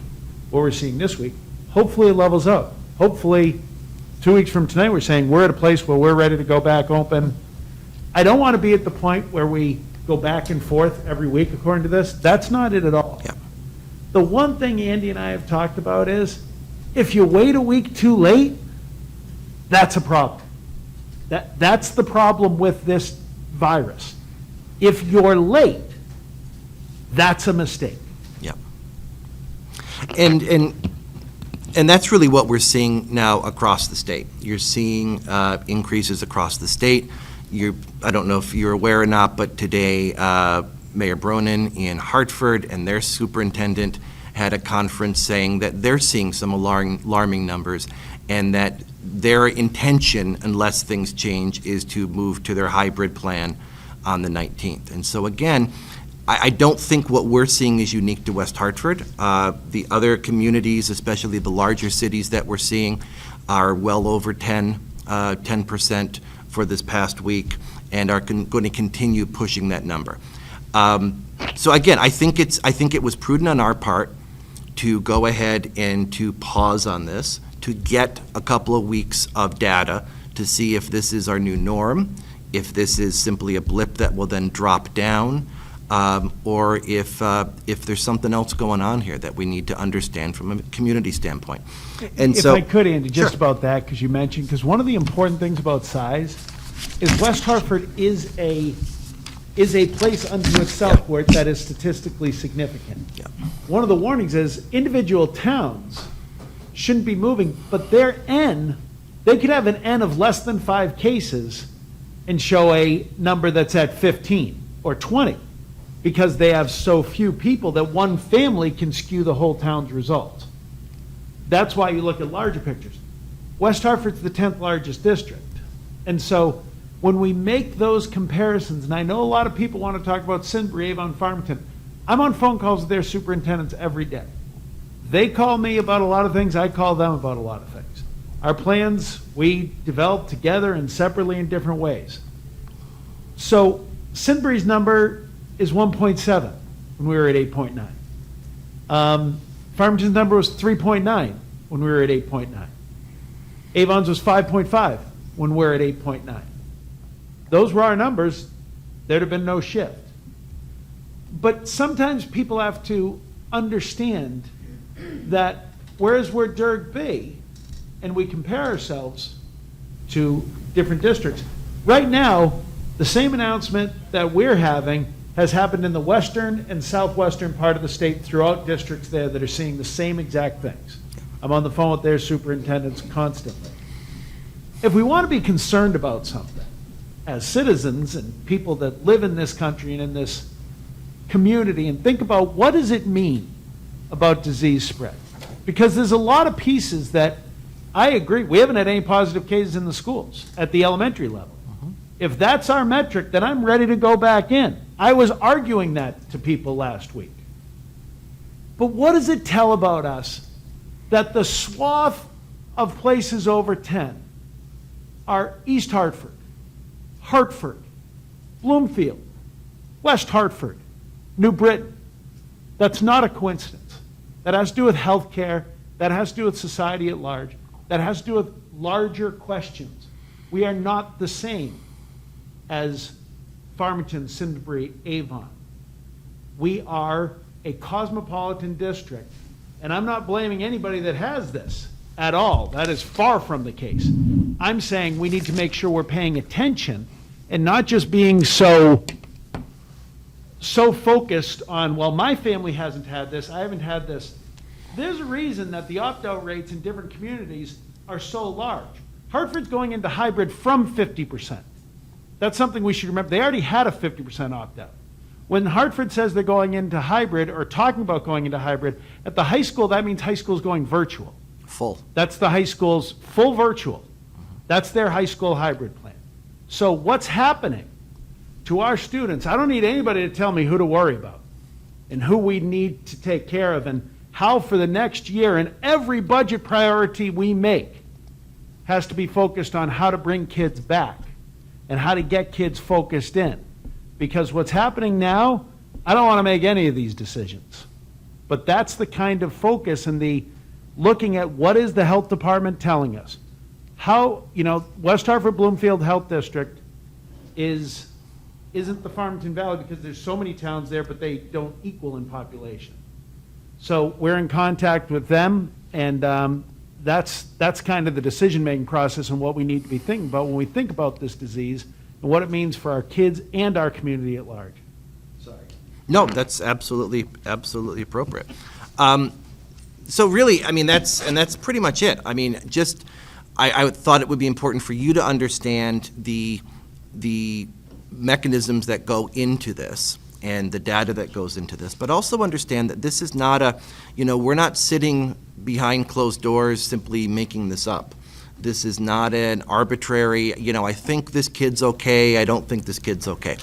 what we're seeing this week. Hopefully it levels out. Hopefully 2 weeks from tonight, we're saying we're at a place where we're ready to go back open. I don't want to be at the point where we go back and forth every week according to this. That's not it at all. Yep. The one thing Andy and I have talked about is if you wait a week too late, that's a problem. That's the problem with this virus. If you're late, that's a mistake. Yep. And that's really what we're seeing now across the state. You're seeing increases across the state. I don't know if you're aware or not, but today Mayor Bronin in Hartford and their superintendent had a conference saying that they're seeing some alarming numbers, and that their intention, unless things change, is to move to their hybrid plan on the 19th. And so again, I don't think what we're seeing is unique to West Hartford. The other communities, especially the larger cities that we're seeing, are well over 10% for this past week, and are going to continue pushing that number. So again, I think it was prudent on our part to go ahead and to pause on this, to get a couple of weeks of data to see if this is our new norm, if this is simply a blip that will then drop down, or if there's something else going on here that we need to understand from a community standpoint. And if so, I could, Andy, just Sure. about that, because you mentioned, because one of the important things about size is West Hartford is a place unto itself where that is statistically significant. Yeah. One of the warnings is individual towns shouldn't be moving, but their N, they could have an N of less than 5 cases and show a number that's at 15 or 20 because they have so few people that one family can skew the whole town's results. That's why you look at larger pictures. West Hartford's the 10th largest district. And so when we make those comparisons, and I know a lot of people want to talk about Sinbury, Avon, Farmington, I'm on phone calls with their superintendents every day. They call me about a lot of things, I call them about a lot of things. Our plans, we develop together and separately in different ways. So Sinbury's number is 1.7 when we were at 8.9. Farmington's number was 3.9 when we were at 8.9. Avon's was 5.5 when we're at 8.9. Those were our numbers. There'd have been no shift. But sometimes people have to understand that whereas we're Derg B and we compare ourselves to different districts, right now, the same announcement that we're having has happened in the western and southwestern part of the state throughout districts there that are seeing the same exact things. I'm on the phone with their superintendents constantly. If we want to be concerned about something, as citizens and people that live in this country and in this community, and think about what does it mean about disease spread? Because there's a lot of pieces that I agree. We haven't had any positive cases in the schools at the elementary level. If that's our metric, then I'm ready to go back in. I was arguing that to people last week. But what does it tell about us that the swath of places over 10 are East Hartford, Hartford, Bloomfield, West Hartford, New Britain? That's not a coincidence. That has to do with healthcare. That has to do with society at large. That has to do with larger questions. We are not the same as Farmington, Simsbury, Avon. We are a cosmopolitan district, and I'm not blaming anybody that has this at all. That is far from the case. I'm saying we need to make sure we're paying attention and not just being so focused on, well, my family hasn't had this, I haven't had this. There's a reason that the opt-out rates in different communities are so large. Hartford's going into hybrid from 50%. That's something we should remember. They already had a 50% opt-out. When Hartford says they're going into hybrid or talking about going into hybrid, at the high school, that means high school's going virtual. Full. That's the high school's full virtual. That's their high school hybrid plan. So what's happening to our students? I don't need anybody to tell me who to worry about and who we need to take care of and how for the next year, and every budget priority we make has to be focused on how to bring kids back and how to get kids focused in. Because what's happening now, I don't want to make any of these decisions. But that's the kind of focus and the looking at what is the health department telling us. How, West Hartford Bloomfield Health District isn't the Farmington Valley because there's so many towns there, but they don't equal in population. So we're in contact with them, and that's kind of the decision-making process and what we need to be thinking about when we think about this disease and what it means for our kids and our community at large. Sorry. No, that's absolutely appropriate. So really, I mean, that's pretty much it. I mean, just, I thought it would be important for you to understand the mechanisms that go into this and the data that goes into this, but also understand that this is not we're not sitting behind closed doors simply making this up. This is not an arbitrary, I think this kid's okay, I don't think this kid's okay.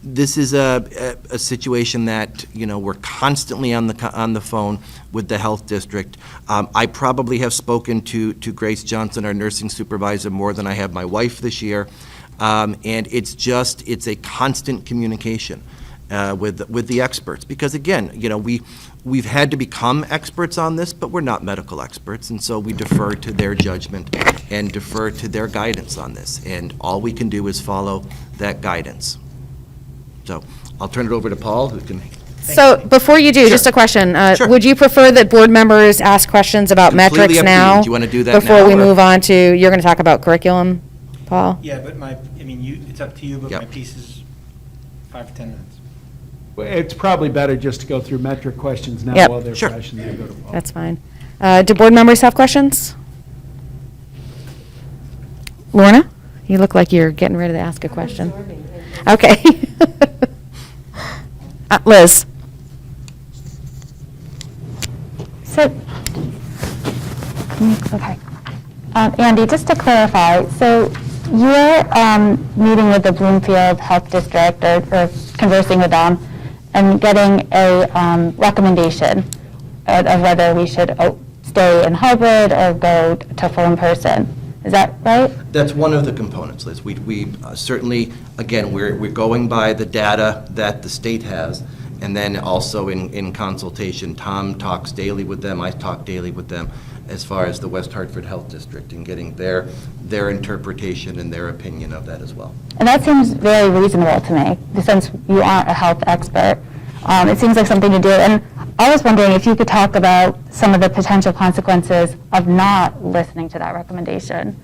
This is a situation that, we're constantly on the phone with the health district. I probably have spoken to Grace Johnson, our nursing supervisor, more than I have my wife this year. And it's a constant communication with the experts. Because again, we've had to become experts on this, but we're not medical experts, and so we defer to their judgment and defer to their guidance on this. And all we can do is follow that guidance. So I'll turn it over to Paul, who can. So before you do, just a question. Sure. Would you prefer that board members ask questions about Completely metrics up to you. now? Do you wanna do that Before now, we or- move on to, you're going to talk about curriculum, Paul? Yeah, but it's up to you, but Yep. my piece is 5 to 10 minutes. Well, it's probably better just to go through metric questions now Yep. while they're Sure. fresh and then go to Paul. That's fine. Do board members have questions? Lorna, you look like you're getting ready to ask a question. Okay. Liz? So, okay. Andy, just to clarify, so you're meeting with the Bloomfield Health District or conversing with them and getting a recommendation of whether we should stay in hybrid or go to full in person. Is that right? That's one of the components, Liz. We certainly, again, we're going by the data that the state has, and then also in consultation, Tom talks daily with them, I talk daily with them, as far as the West Hartford Health District and getting their interpretation and their opinion of that as well. And that seems very reasonable to me, since you aren't a health expert. It seems like something to do. And I was wondering if you could talk about some of the potential consequences of not listening to that recommendation.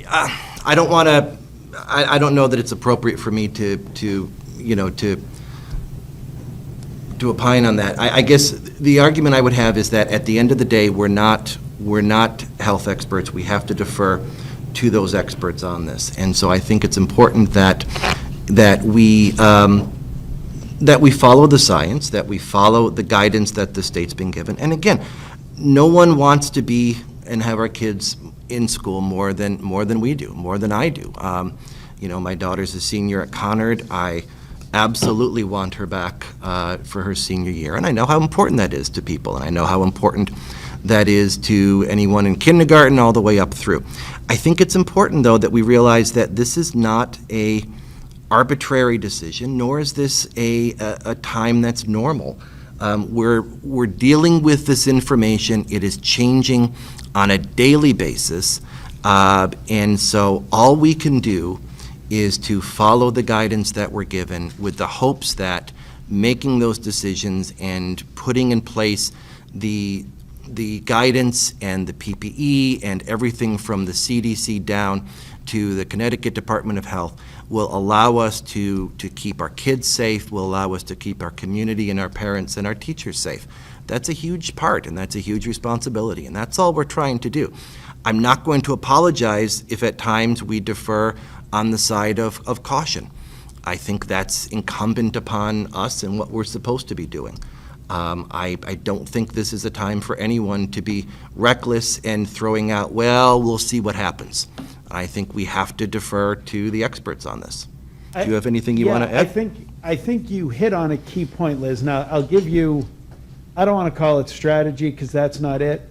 I don't want to. I don't know that it's appropriate for me to opine on that. I guess the argument I would have is that at the end of the day, we're not health experts. We have to defer to those experts on this, and so I think it's important that we follow the science, that we follow the guidance that the state's been given. And again, no one wants to be and have our kids in school more than we do, more than I do. My daughter's a senior at Conard. I absolutely want her back for her senior year, and I know how important that is to people, and I know how important that is to anyone in kindergarten all the way up through. I think it's important, though, that we realize that this is not a arbitrary decision, nor is this a time that's normal. We're dealing with this information. It is changing on a daily basis, and so all we can do is to follow the guidance that we're given with the hopes that making those decisions and putting in place the guidance and the PPE and everything from the CDC down to the Connecticut Department of Health will allow us to keep our kids safe, will allow us to keep our community and our parents and our teachers safe. That's a huge part, and that's a huge responsibility, and that's all we're trying to do. I'm not going to apologize if at times we defer on the side of caution. I think that's incumbent upon us and what we're supposed to be doing. I don't think this is a time for anyone to be reckless and throwing out, well, we'll see what happens. I think we have to defer to the experts on this. Do you have anything you want to add? I think you hit on a key point, Liz. Now, I'll give you, I don't want to call it strategy because that's not it.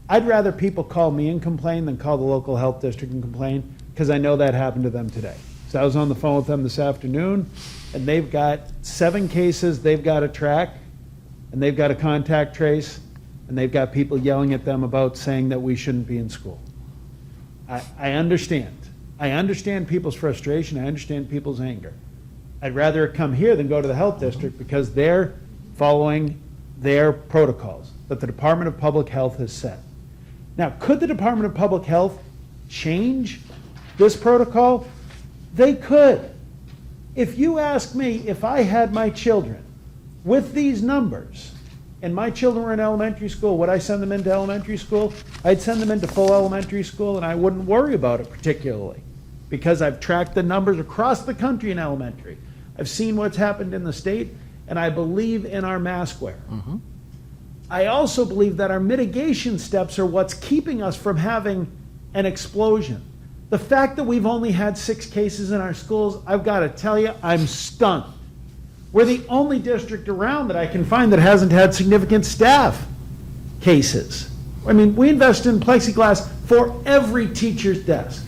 I'd rather people call me and complain than call the local health district and complain, because I know that happened to them today. So I was on the phone with them this afternoon, and they've got 7 cases they've got to track, and they've got to contact trace, and they've got people yelling at them about saying that we shouldn't be in school. I understand. I understand people's frustration. I understand people's anger. I'd rather it come here than go to the health district because they're following their protocols that the Department of Public Health has set. Now, could the Department of Public Health change this protocol? They could. If you ask me, if I had my children with these numbers and my children were in elementary school, would I send them into elementary school? I'd send them into full elementary school, and I wouldn't worry about it particularly because I've tracked the numbers across the country in elementary. I've seen what's happened in the state, and I believe in our mask wear. Mm-hmm. I also believe that our mitigation steps are what's keeping us from having an explosion. The fact that we've only had 6 cases in our schools, I've got to tell you, I'm stunned. We're the only district around that I can find that hasn't had significant staff cases. I mean, we invested in plexiglass for every teacher's desk.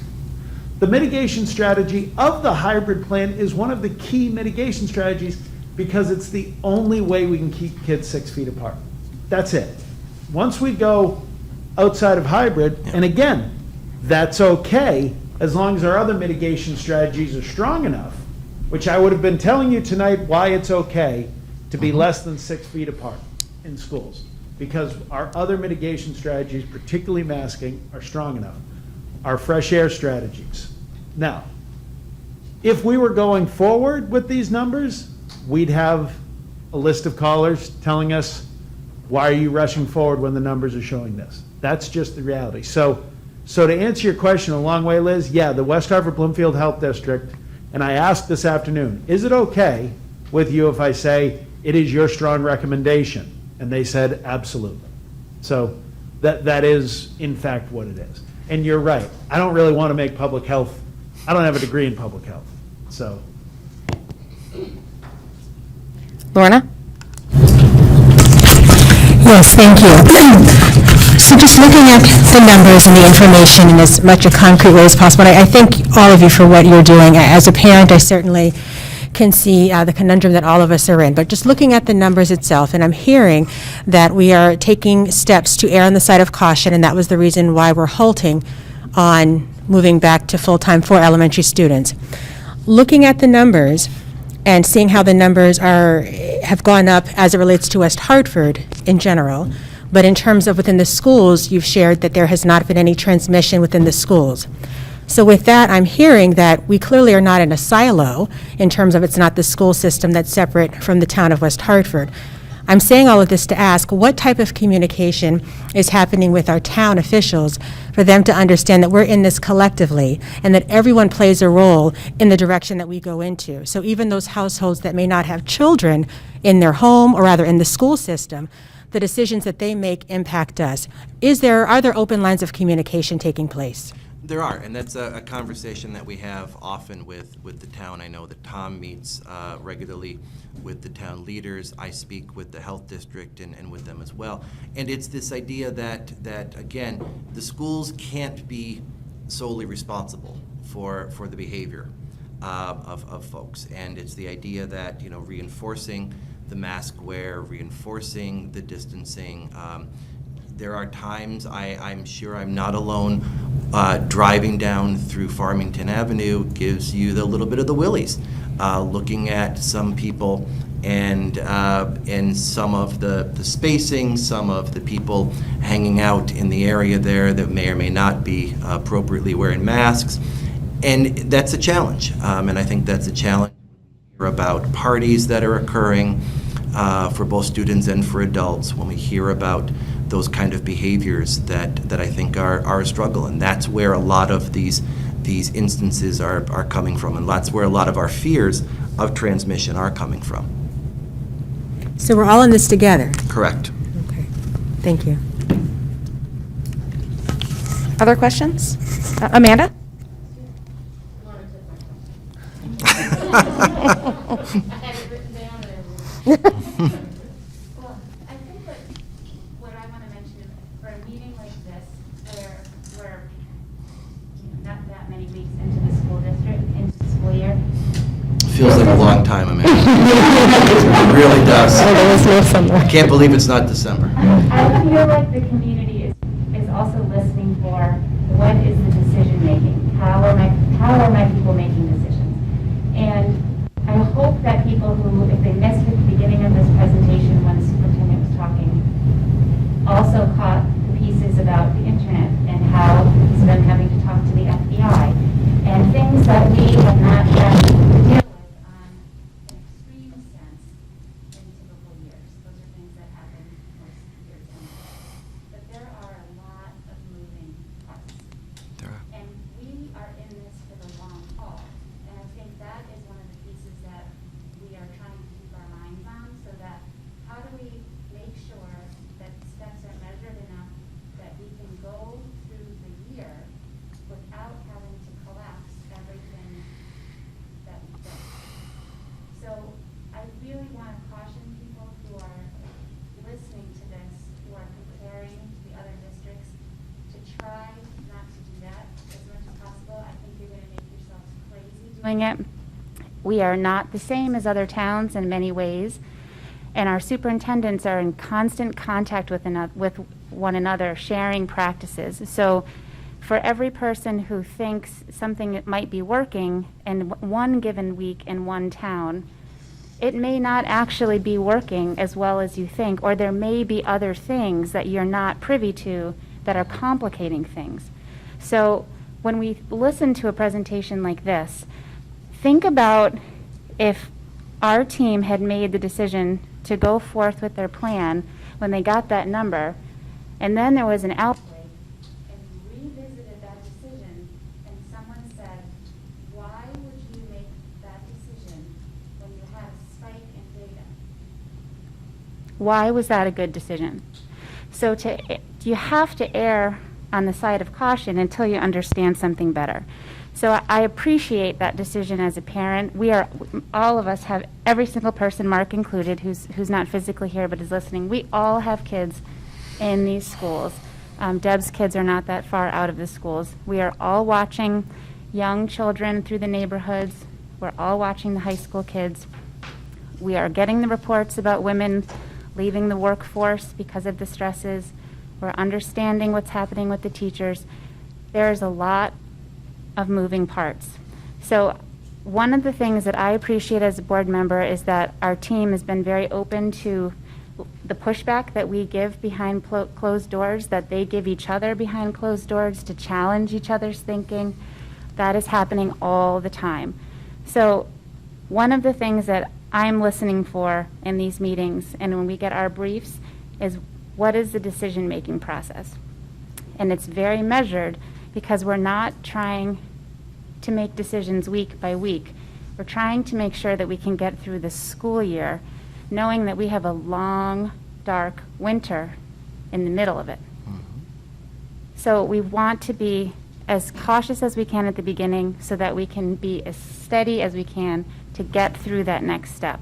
The mitigation strategy of the hybrid plan is one of the key mitigation strategies because it's the only way we can keep kids 6 feet apart. That's it. Once we go outside of hybrid, and again, that's okay as long as our other mitigation strategies are strong enough, which I would have been telling you tonight why it's okay to be less than 6 feet apart in schools, because our other mitigation strategies, particularly masking, are strong enough. Our fresh air strategies. Now, if we were going forward with these numbers, we'd have a list of callers telling us, why are you rushing forward when the numbers are showing this? That's just the reality. So to answer your question a long way, Liz, yeah, the West Hartford Bloomfield Health District, and I asked this afternoon, is it okay with you if I say it is your strong recommendation? And they said, absolutely. So that is, in fact, what it is. And you're right. I don't really want to make public health, I don't have a degree in public health. So. Lorna? Yes, thank you. So just looking at the numbers and the information in as much a concrete way as possible, I thank all of you for what you're doing. As a parent, I certainly can see the conundrum that all of us are in. But just looking at the numbers itself, and I'm hearing that we are taking steps to err on the side of caution, and that was the reason why we're halting on moving back to full-time for elementary students. Looking at the numbers and seeing how the numbers have gone up as it relates to West Hartford in general, but in terms of within the schools, you've shared that there has not been any transmission within the schools. So with that, I'm hearing that we clearly are not in a silo in terms of it's not the school system that's separate from the town of West Hartford. I'm saying all of this to ask what type of communication is happening with our town officials for them to understand that we're in this collectively and that everyone plays a role in the direction that we go into. So even those households that may not have children in their home or rather in the school system, the decisions that they make impact us. Are there open lines of communication taking place? There are, and that's a conversation that we have often with the town. I know that Tom meets regularly with the town leaders. I speak with the health district and with them as well. And it's this idea that again, the schools can't be solely responsible for the behavior of folks. And it's the idea that, reinforcing the mask wear, reinforcing the distancing. There are times, I'm sure I'm not alone, driving down through Farmington Avenue gives you the little bit of the willies, looking at some people and some of the spacing, some of the people hanging out in the area there that may or may not be appropriately wearing masks. And that's a challenge, and I think that's a challenge about parties that are occurring for both students and for adults when we hear about those kind of behaviors that I think are a struggle. And that's where a lot of these instances are coming from, and that's where a lot of our fears of transmission are coming from. So we're all in this together. Correct. Okay, thank you. Other questions? Amanda? I had it written down and well, I think what I want to mention is for a meeting like this, where we're not that many weeks into the school district, into the school year. Feels like a long time, Amanda. It really does. I can't believe it's not December. I feel like the community is also listening for what is the decision making? How are my people making decisions? And I hope that people who, if they missed at the beginning of this presentation when the superintendent was talking, also caught the pieces about the internet and how he's been having to talk to the FBI and things that we have not had to deal with on an extreme sense in typical years. Those are things that happen most years anyway. But there are a lot of moving parts. And we are in this for the long haul. And I think that is one of the pieces that we are trying to keep our minds on, so that how do we make sure that steps are measured enough that we can go through the year without having to collapse everything that we've done. So I really want to caution people who are listening to this, who are comparing to the other districts, to try not to do that as much as possible. I think you're going to make yourselves crazy doing it. We are not the same as other towns in many ways, and our superintendents are in constant contact with one another, sharing practices. So for every person who thinks something might be working in one given week in one town, it may not actually be working as well as you think, or there may be other things that you're not privy to that are complicating things. So when we listen to a presentation like this, think about if our team had made the decision to go forth with their plan when they got that number, and then there was an outbreak, and you revisited that decision, and someone said, why would you make that decision when you had a spike in data? Why was that a good decision? So you have to err on the side of caution until you understand something better. So I appreciate that decision as a parent. All of us have, every single person, Mark included, who's not physically here but is listening, we all have kids in these schools. Deb's kids are not that far out of the schools. We are all watching young children through the neighborhoods. We're all watching the high school kids. We are getting the reports about women leaving the workforce because of the stresses. We're understanding what's happening with the teachers. There's a lot of moving parts. So one of the things that I appreciate as a board member is that our team has been very open to the pushback that we give behind closed doors, that they give each other behind closed doors to challenge each other's thinking. That is happening all the time. So one of the things that I'm listening for in these meetings and when we get our briefs is, what is the decision-making process? And it's very measured, because we're not trying to make decisions week by week. We're trying to make sure that we can get through the school year knowing that we have a long dark winter in the middle of it. So we want to be as cautious as we can at the beginning so that we can be as steady as we can to get through that next step.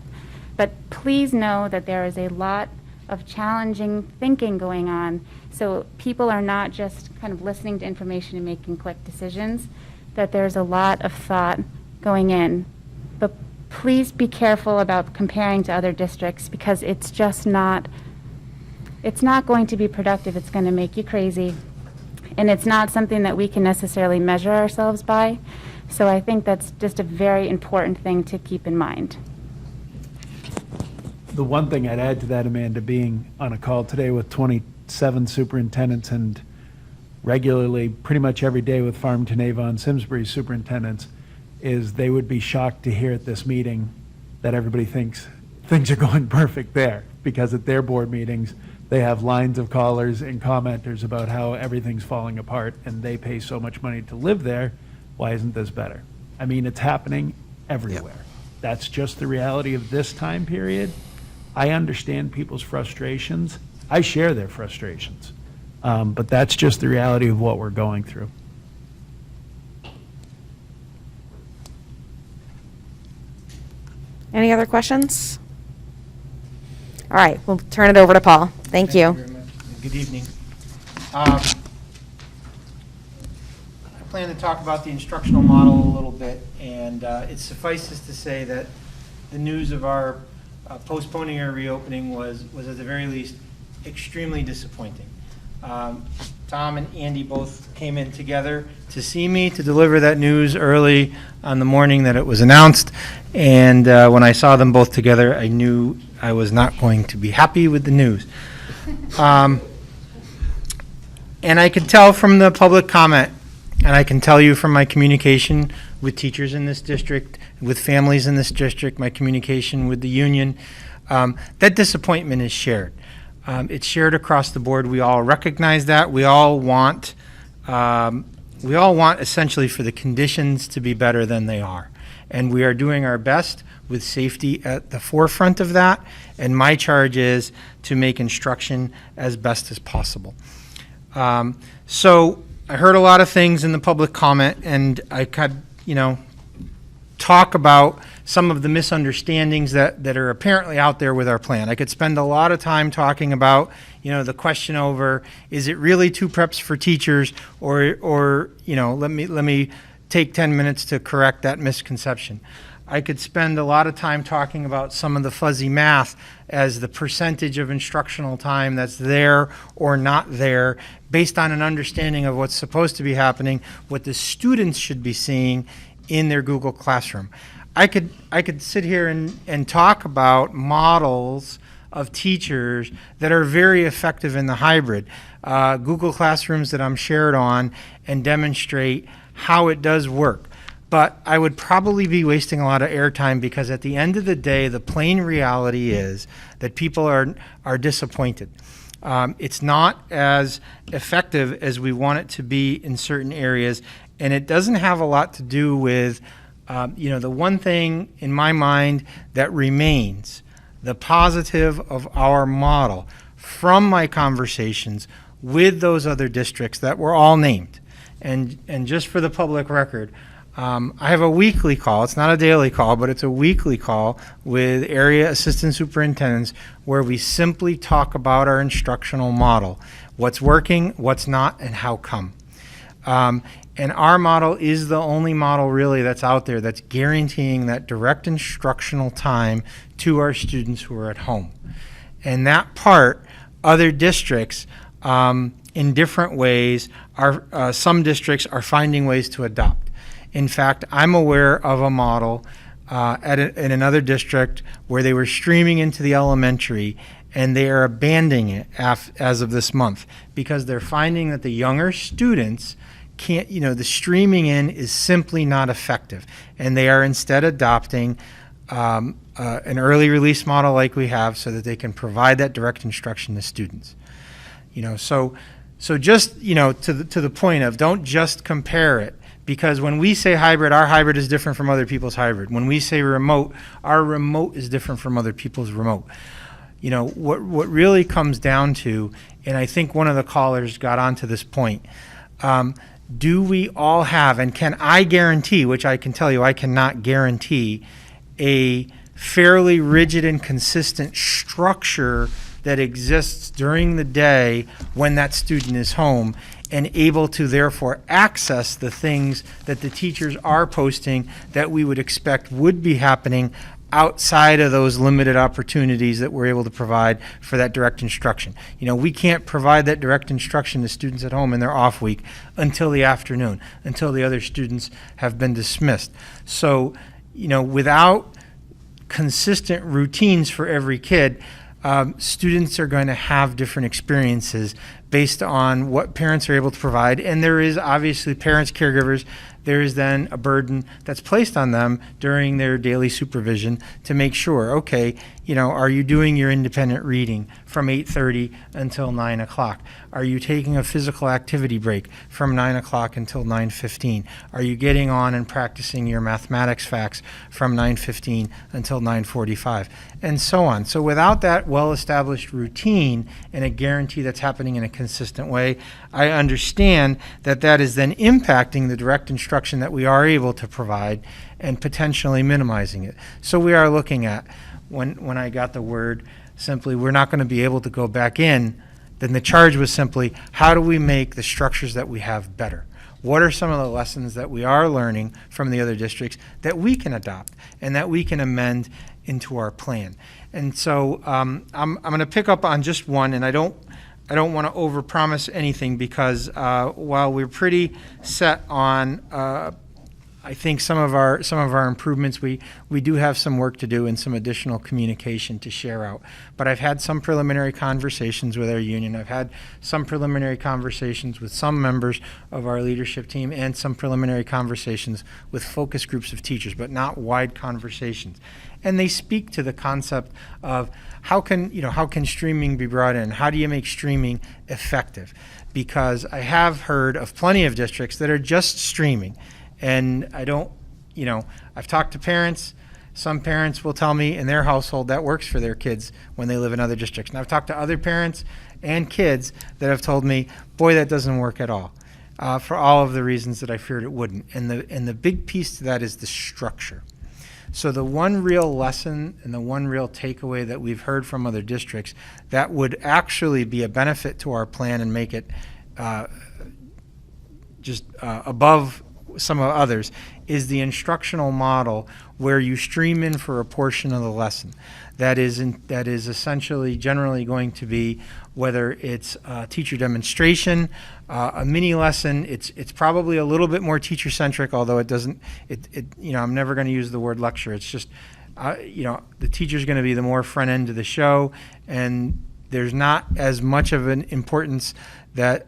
But please know that there is a lot of challenging thinking going on, so people are not just kind of listening to information and making quick decisions, that there's a lot of thought going in. But please be careful about comparing to other districts, because it's just not, it's not going to be productive. It's going to make you crazy. And it's not something that we can necessarily measure ourselves by. So I think that's just a very important thing to keep in mind. The one thing I'd add to that, Amanda, being on a call today with 27 superintendents and regularly, pretty much every day with Farmington, Avon, Simsbury superintendents, is they would be shocked to hear at this meeting that everybody thinks things are going perfect there, because at their board meetings, they have lines of callers and commenters about how everything's falling apart and they pay so much money to live there. Why isn't this better? I mean, it's happening everywhere. Yep. That's just the reality of this time period. I understand people's frustrations. I share their frustrations. But that's just the reality of what we're going through. Any other questions? All right, we'll turn it over to Paul. Thank you. Very much. Good evening. I plan to talk about the instructional model a little bit, and it suffices to say that the news of our postponing our reopening was at the very least extremely disappointing. Tom and Andy both came in together to see me, to deliver that news early on the morning that it was announced, and when I saw them both together, I knew I was not going to be happy with the news. And I could tell from the public comment, and I can tell you from my communication with teachers in this district, with families in this district, my communication with the union, that disappointment is shared. It's shared across the board. We all recognize that. We all want essentially for the conditions to be better than they are. And we are doing our best with safety at the forefront of that. And my charge is to make instruction as best as possible. So I heard a lot of things in the public comment, and I could, talk about some of the misunderstandings that are apparently out there with our plan. I could spend a lot of time talking about, the question over, is it really 2 preps for teachers, or let me take 10 minutes to correct that misconception. I could spend a lot of time talking about some of the fuzzy math as the percentage of instructional time that's there or not there, based on an understanding of what's supposed to be happening, what the students should be seeing in their Google Classroom. I could sit here and talk about models of teachers that are very effective in the hybrid, Google Classrooms that I'm shared on, and demonstrate how it does work. But I would probably be wasting a lot of airtime, because at the end of the day, the plain reality is that people are disappointed. It's not as effective as we want it to be in certain areas, and it doesn't have a lot to do with, the one thing in my mind that remains, the positive of our model from my conversations with those other districts that were all named. And just for the public record, I have a weekly call. It's not a daily call, but it's a weekly call with area assistant superintendents where we simply talk about our instructional model, what's working, what's not, and how come. And our model is the only model really that's out there that's guaranteeing that direct instructional time to our students who are at home. And that part, other districts, in different ways, some districts are finding ways to adopt. In fact, I'm aware of a model in another district where they were streaming into the elementary, and they are abandoning it as of this month, because they're finding that the younger students can't, the streaming in is simply not effective. And they are instead adopting an early release model like we have, so that they can provide that direct instruction to students. So just, to the point of, don't just compare it. Because when we say hybrid, our hybrid is different from other people's hybrid. When we say remote, our remote is different from other people's remote. what really comes down to, and I think one of the callers got onto this point, do we all have, and can I guarantee, which I can tell you I cannot guarantee, a fairly rigid and consistent structure that exists during the day when that student is home and able to therefore access the things that the teachers are posting that we would expect would be happening outside of those limited opportunities that we're able to provide for that direct instruction. We can't provide that direct instruction to students at home in their off week until the afternoon, until the other students have been dismissed. So, without consistent routines for every kid, students are going to have different experiences based on what parents are able to provide. And there is obviously parents, caregivers, there is then a burden that's placed on them during their daily supervision to make sure, okay, are you doing your independent reading from 8:30 until 9 o'clock? Are you taking a physical activity break from 9 o'clock until 9:15? Are you getting on and practicing your mathematics facts from 9:15 until 9:45? And so on. So without that well-established routine and a guarantee that's happening in a consistent way, I understand that that is then impacting the direct instruction that we are able to provide and potentially minimizing it. So we are looking at, when I got the word, simply we're not going to be able to go back in, then the charge was simply, how do we make the structures that we have better? What are some of the lessons that we are learning from the other districts that we can adopt and that we can amend into our plan? And so I'm going to pick up on just one, and I don't want to overpromise anything because while we're pretty set on I think some of our improvements, we do have some work to do and some additional communication to share out. But I've had some preliminary conversations with our union. I've had some preliminary conversations with some members of our leadership team and some preliminary conversations with focus groups of teachers, but not wide conversations. And they speak to the concept of how can streaming be brought in? How do you make streaming effective? Because I have heard of plenty of districts that are just streaming. And I've talked to parents. Some parents will tell me in their household that works for their kids when they live in other districts. And I've talked to other parents and kids that have told me, boy, that doesn't work at all, for all of the reasons that I feared it wouldn't. And the big piece to that is the structure. So the one real lesson and the one real takeaway that we've heard from other districts that would actually be a benefit to our plan and make it above some of others is the instructional model where you stream in for a portion of the lesson. That is essentially generally going to be, whether it's a teacher demonstration, a mini lesson. It's probably a little bit more teacher centric, although it doesn't. I'm never going to use the word lecture. It's just the teacher's going to be the more front end of the show, and there's not as much of an importance that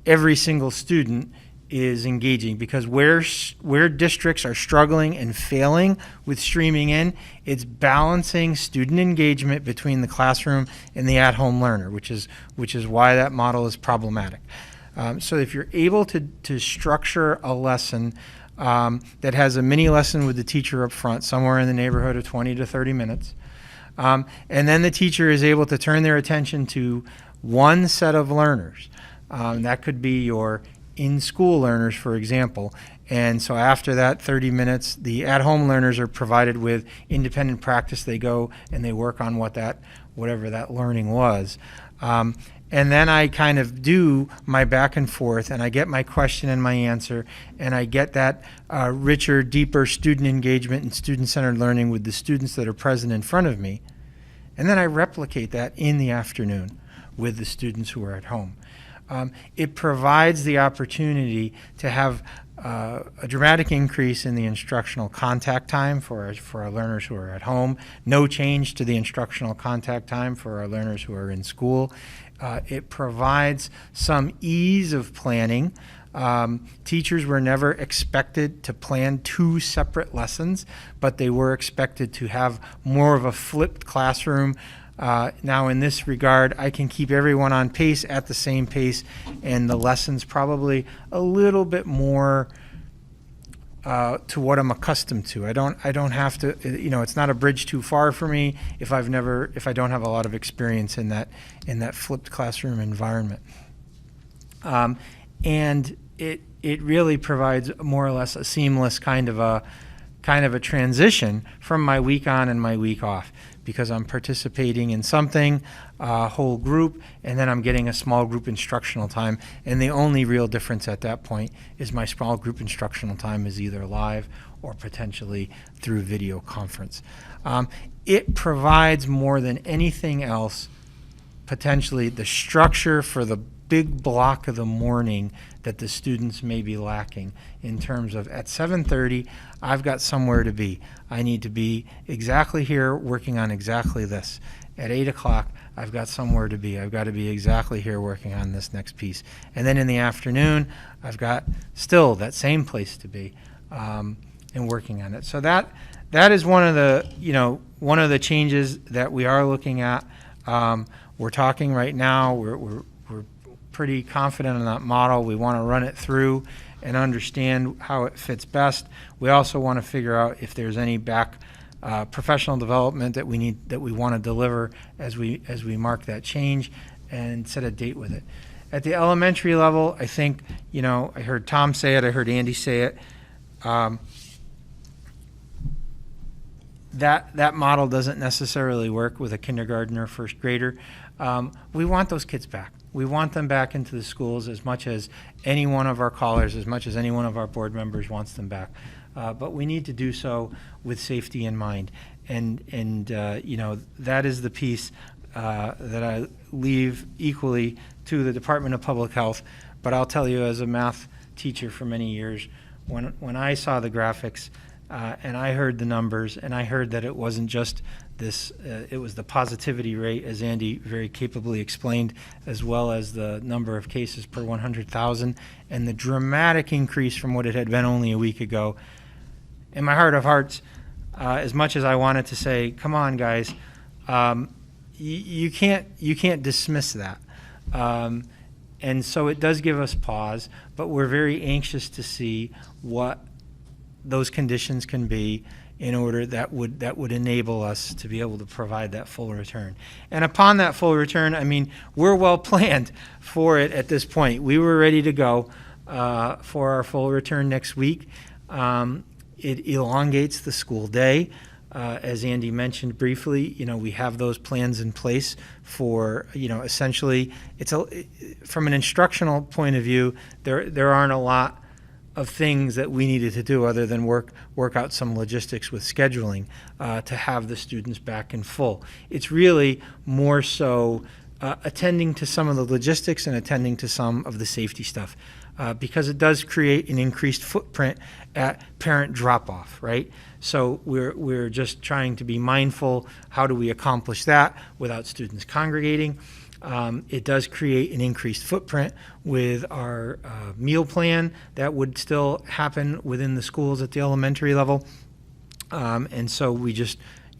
every single student is engaging, because where districts are struggling and failing with streaming in, it's balancing student engagement between the classroom and the at-home learner, which is why that model is problematic. So if you're able to structure a lesson that has a mini lesson with the teacher up front, somewhere in the neighborhood of 20 to 30 minutes, and then the teacher is able to turn their attention to one set of learners, that could be your in-school learners, for example. And so after that 30 minutes, the at-home learners are provided with independent practice. They go and they work on whatever that learning was. And then I kind of do my back and forth, and I get my question and my answer, and I get that richer, deeper student engagement and student-centered learning with the students that are present in front of me. And then I replicate that in the afternoon with the students who are at home. It provides the opportunity to have a dramatic increase in the instructional contact time for our learners who are at home, no change to the instructional contact time for our learners who are in school. It provides some ease of planning. Teachers were never expected to plan two separate lessons, but they were expected to have more of a flipped classroom. Now in this regard, I can keep everyone on pace at the same pace, and the lessons probably a little bit more to what I'm accustomed to. I don't have to, it's not a bridge too far for me if I don't have a lot of experience in that flipped classroom environment. And it really provides more or less a seamless kind of a transition from my week on and my week off, because I'm participating in something, a whole group, and then I'm getting a small group instructional time. And the only real difference at that point is my small group instructional time is either live or potentially through video conference. It provides more than anything else, potentially the structure for the big block of the morning that the students may be lacking in terms of at 7:30, I've got somewhere to be. I need to be exactly here working on exactly this. At 8 o'clock, I've got somewhere to be. I've got to be exactly here working on this next piece. And then in the afternoon, I've got still that same place to be and working on it. So that is one of the changes that we are looking at. We're talking right now. We're pretty confident in that model. We want to run it through and understand how it fits best. We also want to figure out if there's any professional development that we want to deliver as we mark that change and set a date with it. At the elementary level, I think, I heard Tom say it, I heard Andy say it. That model doesn't necessarily work with a kindergartner or first grader. We want those kids back. We want them back into the schools as much as any one of our callers, as much as any one of our board members wants them back. But we need to do so with safety in mind. And that is the piece that I leave equally to the Department of Public Health. But I'll tell you, as a math teacher for many years, when I saw the graphics and I heard the numbers and I heard that it wasn't just this, it was the positivity rate, as Andy very capably explained, as well as the number of cases per 100,000 and the dramatic increase from what it had been only a week ago. In my heart of hearts, as much as I wanted to say, come on guys, you can't dismiss that. And so it does give us pause, but we're very anxious to see what those conditions can be in order that would enable us to be able to provide that full return. And upon that full return, I mean, we're well planned for it at this point. We were ready to go for our full return next week. It elongates the school day. As Andy mentioned briefly, we have those plans in place for, essentially, from an instructional point of view, there aren't a lot of things that we needed to do other than work out some logistics with scheduling to have the students back in full. It's really more so attending to some of the logistics and attending to some of the safety stuff because it does create an increased footprint at parent drop-off, right? So we're just trying to be mindful, how do we accomplish that without students congregating? It does create an increased footprint with our meal plan that would still happen within the schools at the elementary level. And so we just,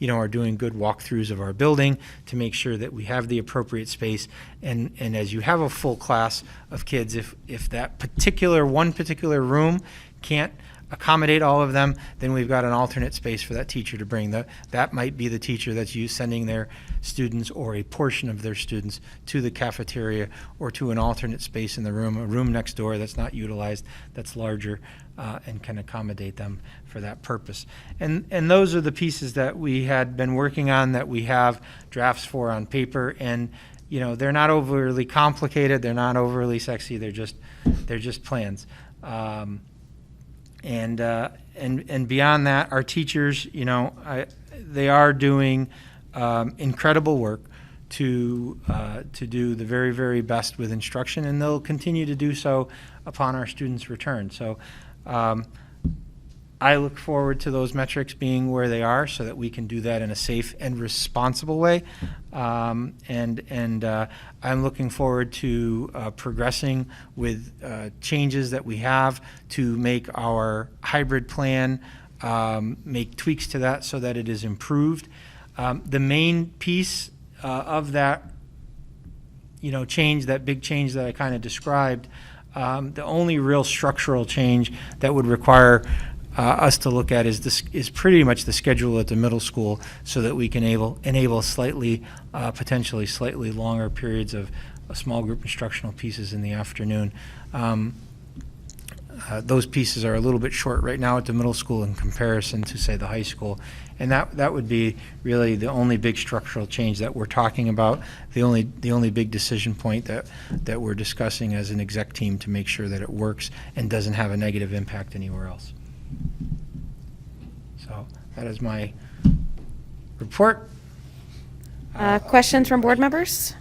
are doing good walkthroughs of our building to make sure that we have the appropriate space. And as you have a full class of kids, if that one particular room can't accommodate all of them, then we've got an alternate space for that teacher to bring. That might be the teacher that's sending their students or a portion of their students to the cafeteria or to an alternate space in the room, a room next door that's not utilized, that's larger, and can accommodate them for that purpose. And those are the pieces that we had been working on, that we have drafts for on paper, and they're not overly complicated, they're not overly sexy, they're just plans. And beyond that, our teachers, they are doing incredible work to do the very, very best with instruction, and they'll continue to do so upon our students' return. So I look forward to those metrics being where they are so that we can do that in a safe and responsible way. And I'm looking forward to progressing with changes that we have to make our hybrid plan, make tweaks to that so that it is improved. The main piece of that, change, that big change that I kind of described, the only real structural change that would require us to look at is pretty much the schedule at the middle school, so that we can enable slightly, potentially slightly longer periods of small group instructional pieces in the afternoon. Those pieces are a little bit short right now at the middle school in comparison to, say, the high school. And that would be really the only big structural change that we're talking about, the only big decision point that we're discussing as an exec team to make sure that it works and doesn't have a negative impact anywhere else. So that is my report. Questions from board members?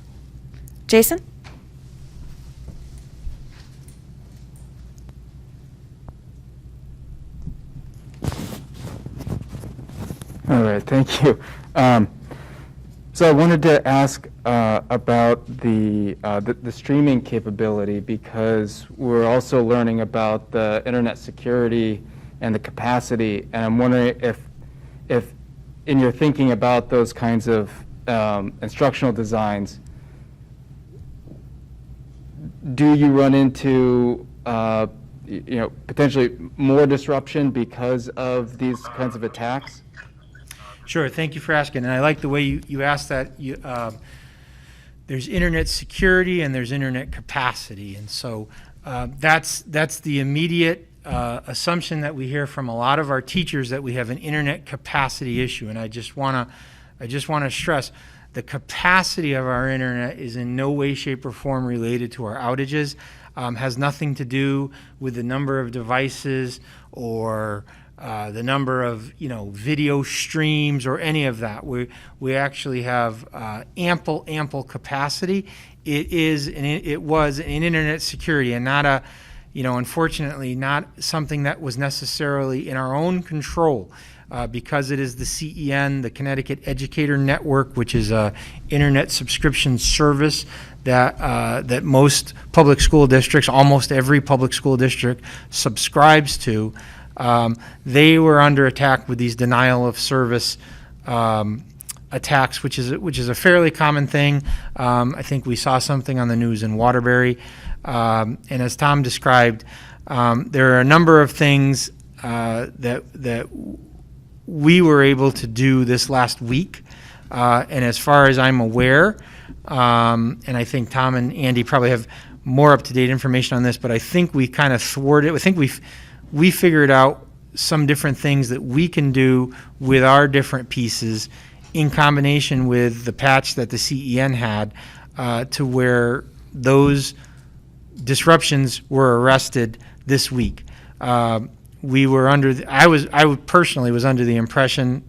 Jason? All right, thank you. So I wanted to ask about the streaming capability, because we're also learning about the internet security and the capacity, and I'm wondering if in your thinking about those kinds of instructional designs, do you run into potentially more disruption because of these kinds of attacks? Sure, thank you for asking, and I like the way you asked that. There's internet security and there's internet capacity, and so that's the immediate assumption that we hear from a lot of our teachers, that we have an internet capacity issue. And I just want to stress, the capacity of our internet is in no way, shape, or form related to our outages. Has nothing to do with the number of devices or the number of video streams or any of that. We actually have ample capacity. It was an internet security, and not a unfortunately not something that was necessarily in our own control, because it is the CEN, the Connecticut Educator Network, which is a internet subscription service that most public school districts, almost every public school district, subscribes to. They were under attack with these denial of service attacks, which is a fairly common thing. I think we saw something on the news in Waterbury, and as Tom described, there are a number of things that we were able to do this last week, and as far as I'm aware, and I think Tom and Andy probably have more up-to-date information on this, but I think we kind of thwarted it. I think we figured out some different things that we can do with our different pieces in combination with the patch that the CEN had, to where those disruptions were arrested this week. We were I personally was under the impression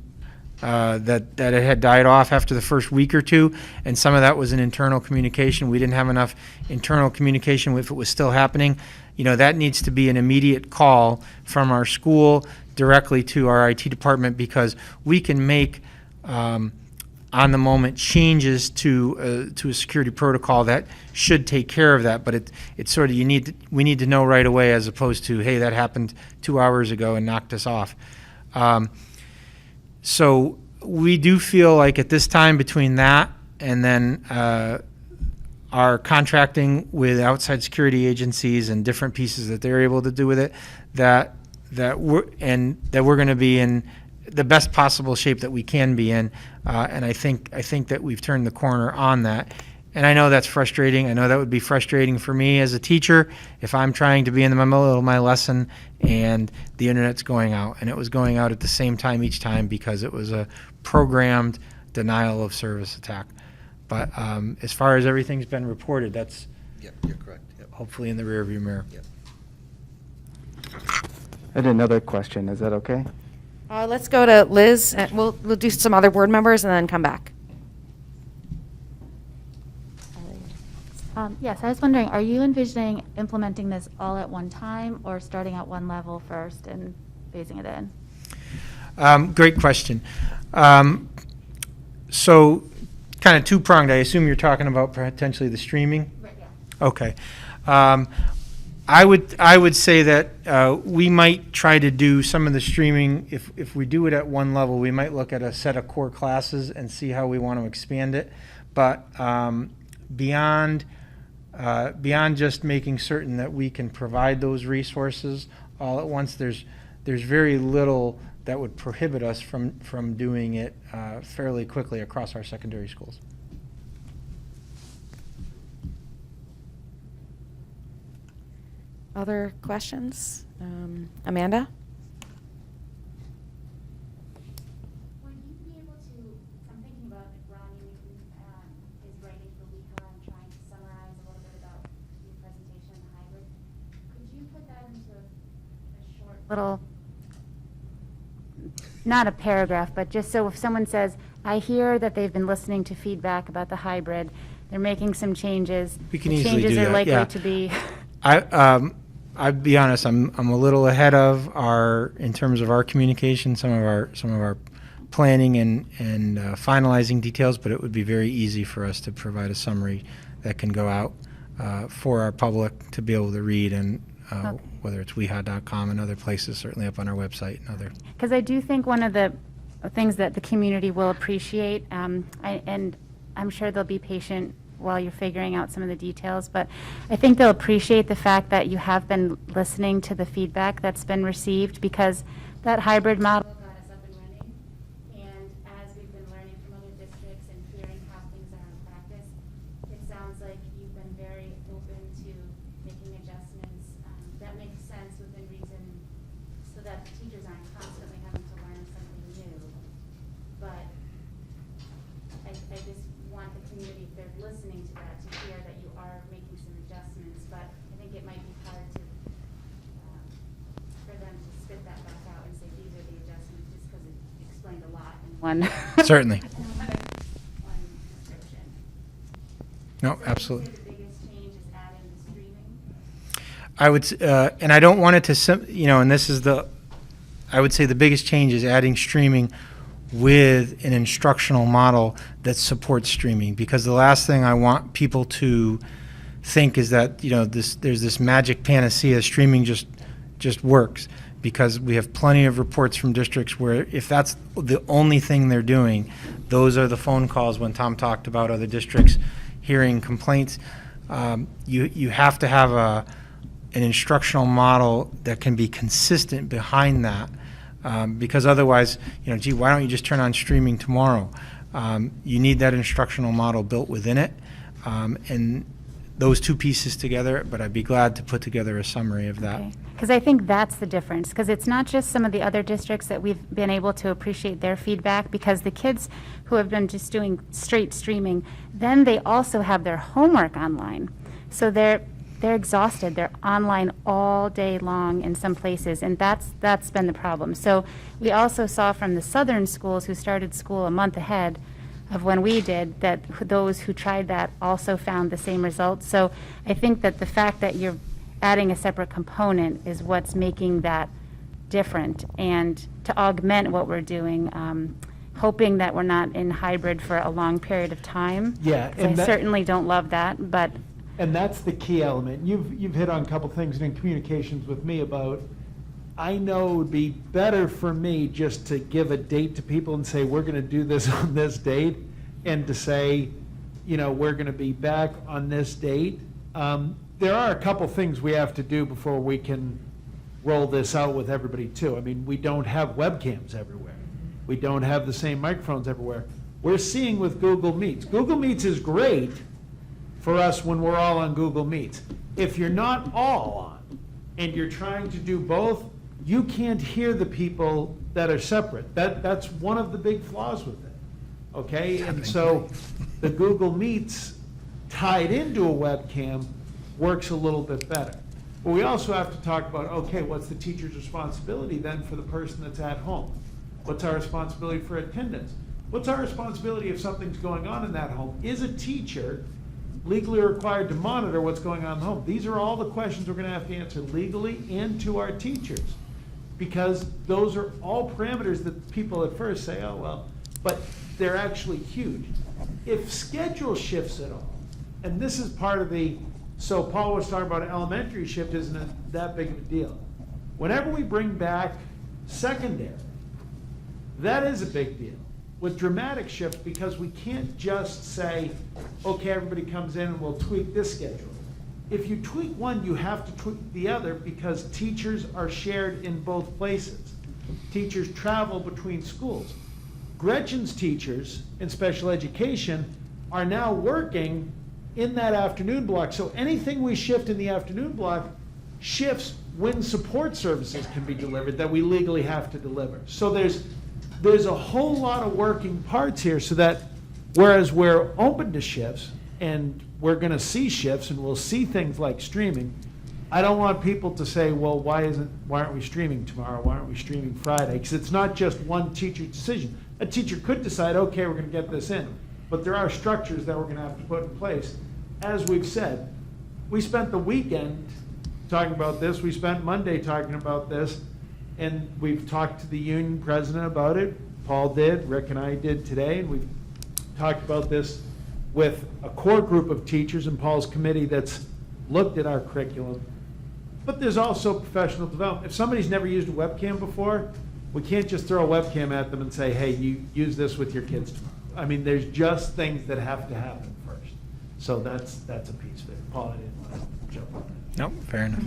that it had died off after the first week or two, and some of that was an internal communication. We didn't have enough internal communication if it was still happening. That needs to be an immediate call from our school directly to our IT department, because we can make on the moment changes to a security protocol that should take care of that. But it's sort of we need to know right away, as opposed to, hey, that happened 2 hours ago and knocked us off. So we do feel like at this time, between that and then our contracting with outside security agencies and different pieces that they're able to do with it, that we're going to be in the best possible shape that we can be in, and I think that we've turned the corner on that. And I know that's frustrating. I know that would be frustrating for me as a teacher if I'm trying to be in the middle of my lesson and the internet's going out, and it was going out at the same time each time because it was a programmed denial of service attack. But as far as everything's been reported, that's you're correct. Yep. Hopefully in the rearview mirror. Yep. I had another question. Is that okay? Let's go to Liz, and we'll do some other board members and then come back. Yes, I was wondering, are you envisioning implementing this all at one time, or starting at one level first and phasing it in? Great question. So kind of two-pronged. I assume you're talking about potentially the streaming? Right, yeah. Okay. I would say that we might try to do some of the streaming. If we do it at one level, we might look at a set of core classes and see how we want to expand it. But beyond just making certain that we can provide those resources all at once, there's there's very little that would prohibit us from doing it fairly quickly across our secondary schools. Other questions? Amanda? Would you be able to, I'm thinking about if Ronnie is writing for WECA and trying to summarize a little bit about your presentation on the hybrid, could you put that into a short little, not a paragraph, but just so if someone says, I hear that they've been listening to feedback about the hybrid, they're making some changes. We can the easily do changes that, are likely yeah. to be. I'd be honest, I'm a little ahead of in terms of our communication, some of our planning and finalizing details, but it would be very easy for us to provide a summary that can go out for our public to be able to read, and Okay. whether it's weha.com and other places, certainly up on our website and other. Because I do think one of the things that the community will appreciate, and I'm sure they'll be patient while you're figuring out some of the details, but I think they'll appreciate the fact that you have been listening to the feedback that's been received, because that hybrid model got us up and running, and as we've been learning from other districts and hearing how things are in practice, it sounds like you've been very open to making adjustments that make sense within reason, so that the teachers aren't constantly having to learn something new. But I just want the community, if they're listening to that, to hear that you are making some adjustments. But I think it might be hard to, for them to spit that back out and say, these are the adjustments, just because it explained a lot in one. Certainly. one description. No, absolutely. The biggest change is adding the streaming. I would, and I don't want it to, and this is I would say the biggest change is adding streaming with an instructional model that supports streaming, because the last thing I want people to think is that, there's this magic panacea, streaming just works, because we have plenty of reports from districts where if that's the only thing they're doing, those are the phone calls when Tom talked about other districts hearing complaints. You have to have an instructional model that can be consistent behind that, because otherwise, gee, why don't you just turn on streaming tomorrow? You need that instructional model built within it, and those two pieces together, but I'd be glad to put together a summary of that. Because I think that's the difference, because it's not just some of the other districts that we've been able to appreciate their feedback, because the kids who have been just doing straight streaming, then they also have their homework online. So they're exhausted. They're online all day long in some places, and that's been the problem. So we also saw from the southern schools who started school a month ahead of when we did, that those who tried that also found the same results. So I think that the fact that you're adding a separate component is what's making that different, and to augment what we're doing, hoping that we're not in hybrid for a long period of time. Yeah, 'Cause I certainly don't love that, but And that's the key element. You've hit on a couple things in communications with me about, I know it would be better for me just to give a date to people and say, we're going to do this on this date, and to say, we're going to be back on this date. There are a couple things we have to do before we can roll this out with everybody too. I mean, we don't have webcams everywhere. We don't have the same microphones everywhere. We're seeing with Google Meets. Google Meets is great for us when we're all on Google Meets. If you're not all on and you're trying to do both, you can't hear the people that are separate. That's one of the big flaws with it, okay? And so the Google Meets tied into a webcam works a little bit better. But we also have to talk about, okay, what's the teacher's responsibility then for the person that's at home? What's our responsibility for attendance? What's our responsibility if something's going on in that home? Is a teacher legally required to monitor what's going on in the home? These are all the questions we're going to have to answer legally and to our teachers, because those are all parameters that people at first say, oh, well, but they're actually huge. If schedule shifts at all, and this is part of so Paul was talking about an elementary shift isn't that big of a deal. Whenever we bring back secondary, that is a big deal with dramatic shifts, because we can't just say, okay, everybody comes in and we'll tweak this schedule. if you tweak one, you have to tweak the other because teachers are shared in both places. Teachers travel between schools. Gretchen's teachers in special education are now working in that afternoon block. So anything we shift in the afternoon block shifts when support services can be delivered that we legally have to deliver. So there's a whole lot of working parts here so that whereas we're open to shifts and we're going to see shifts and we'll see things like streaming, I don't want people to say, well, why aren't we streaming tomorrow? Why aren't we streaming Friday? Because it's not just one teacher's decision. A teacher could decide, okay, we're going to get this in. But there are structures that we're going to have to put in place. As we've said, we spent the weekend talking about this. We spent Monday talking about this. And we've talked to the union president about it. Paul did, Rick and I did today. And we've talked about this with a core group of teachers in Paul's committee that's looked at our curriculum. But there's also professional development. If somebody's never used a webcam before, we can't just throw a webcam at them and say, hey, you use this with your kids tomorrow. I mean, there's just things that have to happen first. So that's a piece of it. Paul, I didn't want to jump on that. No, fair enough.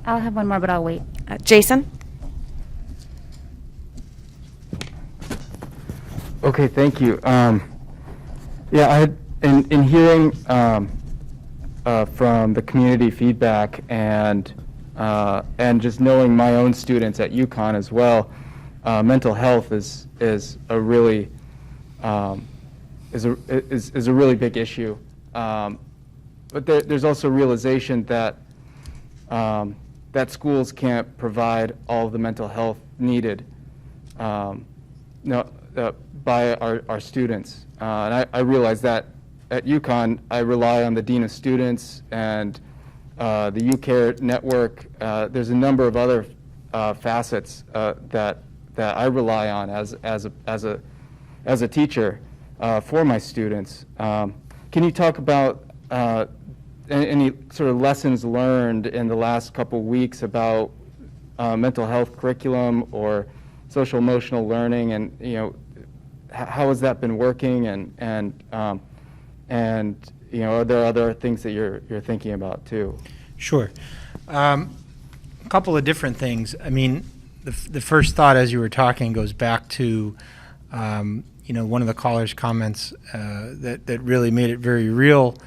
I'll have one more, but I'll wait. Jason? Okay, thank you. In hearing from the community feedback and just knowing my own students at UConn as well, mental health is a really big issue. But there's also realization that that schools can't provide all of the mental health needed by our students. And I realize that at UConn, I rely on the Dean of Students and the UCare network. There's a number of other facets that I rely on as a teacher for my students. Can you talk about any sort of lessons learned in the last couple weeks about mental health curriculum or social emotional learning, and how has that been working, and are there other things that you're thinking about too? Sure. A couple of different things. I mean, the first thought as you were talking goes back to one of the caller's comments that really made it very real,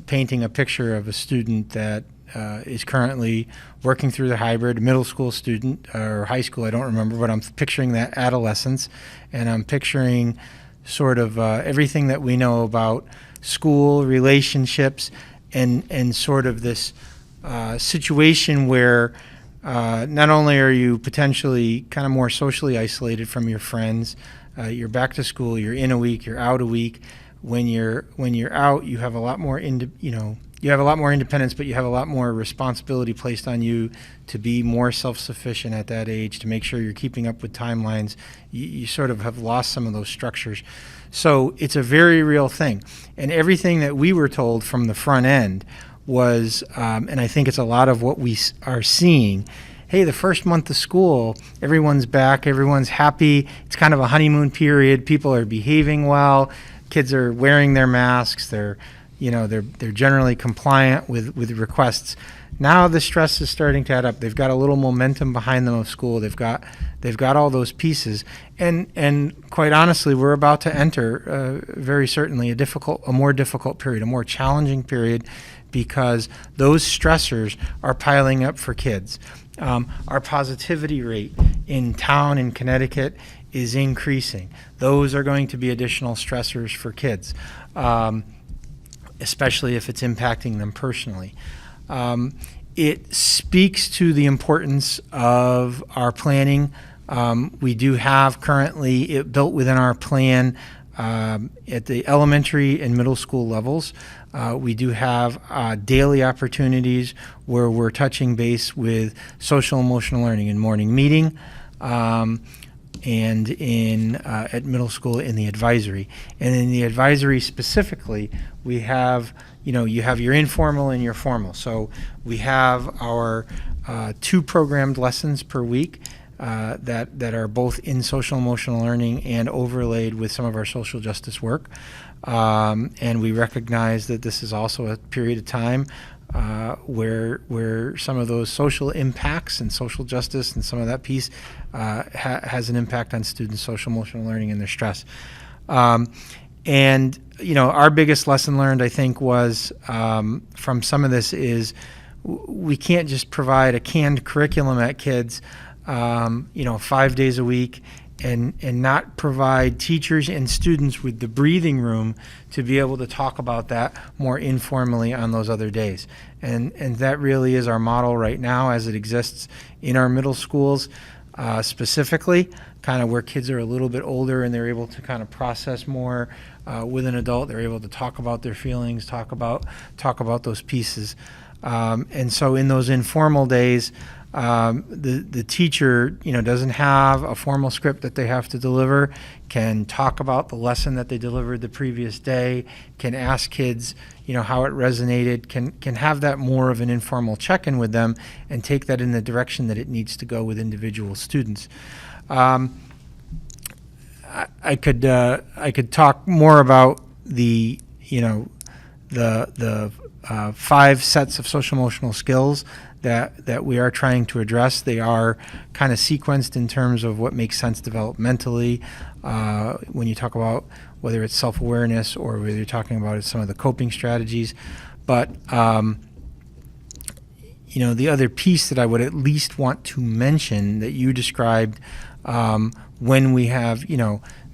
painting a picture of a student that is currently working through the hybrid, middle school student or high school, I don't remember, but I'm picturing that adolescence, and I'm picturing sort of everything that we know about school, relationships, and sort of this situation where not only are you potentially kind of more socially isolated from your friends, you're back to school, you're in a week, you're out a week. When you're out, you have a lot more you have a lot more independence, but you have a lot more responsibility placed on you to be more self-sufficient at that age, to make sure you're keeping up with timelines. You sort of have lost some of those structures. So it's a very real thing. And everything that we were told from the front end was, and I think it's a lot of what we are seeing, hey, the first month of school, everyone's back, everyone's happy, it's kind of a honeymoon period, people are behaving well, kids are wearing their masks, they're generally compliant with requests. Now the stress is starting to add up. They've got a little momentum behind them of school. They've got all those pieces, and quite honestly, we're about to enter very certainly a more difficult period, a more challenging period, because those stressors are piling up for kids. Our positivity rate in town in Connecticut is increasing. Those are going to be additional stressors for kids. Especially if it's impacting them personally. It speaks to the importance of our planning. We do have currently it built within our plan at the elementary and middle school levels. We do have daily opportunities where we're touching base with social emotional learning in morning meeting, and in at middle school in the advisory. And in the advisory specifically, we have, you have your informal and your formal. So we have our 2 programmed lessons per week that are both in social emotional learning and overlaid with some of our social justice work. And we recognize that this is also a period of time where some of those social impacts and social justice and some of that piece has an impact on students' social emotional learning and their stress. And our biggest lesson learned, I think, was from some of this is we can't just provide a canned curriculum at kids, 5 days a week, and not provide teachers and students with the breathing room to be able to talk about that more informally on those other days. And that really is our model right now as it exists in our middle schools, specifically, kind of where kids are a little bit older and they're able to kind of process more with an adult. They're able to talk about their feelings, talk about those pieces. And so in those informal days, the teacher, doesn't have a formal script that they have to deliver, can talk about the lesson that they delivered the previous day, can ask kids, how it resonated, can have that more of an informal check-in with them and take that in the direction that it needs to go with individual students. I could talk more about the 5 sets of social emotional skills that we are trying to address. They are kind of sequenced in terms of what makes sense developmentally. When you talk about whether it's self-awareness or whether you're talking about some of the coping strategies. But, the other piece that I would at least want to mention that you described when we have,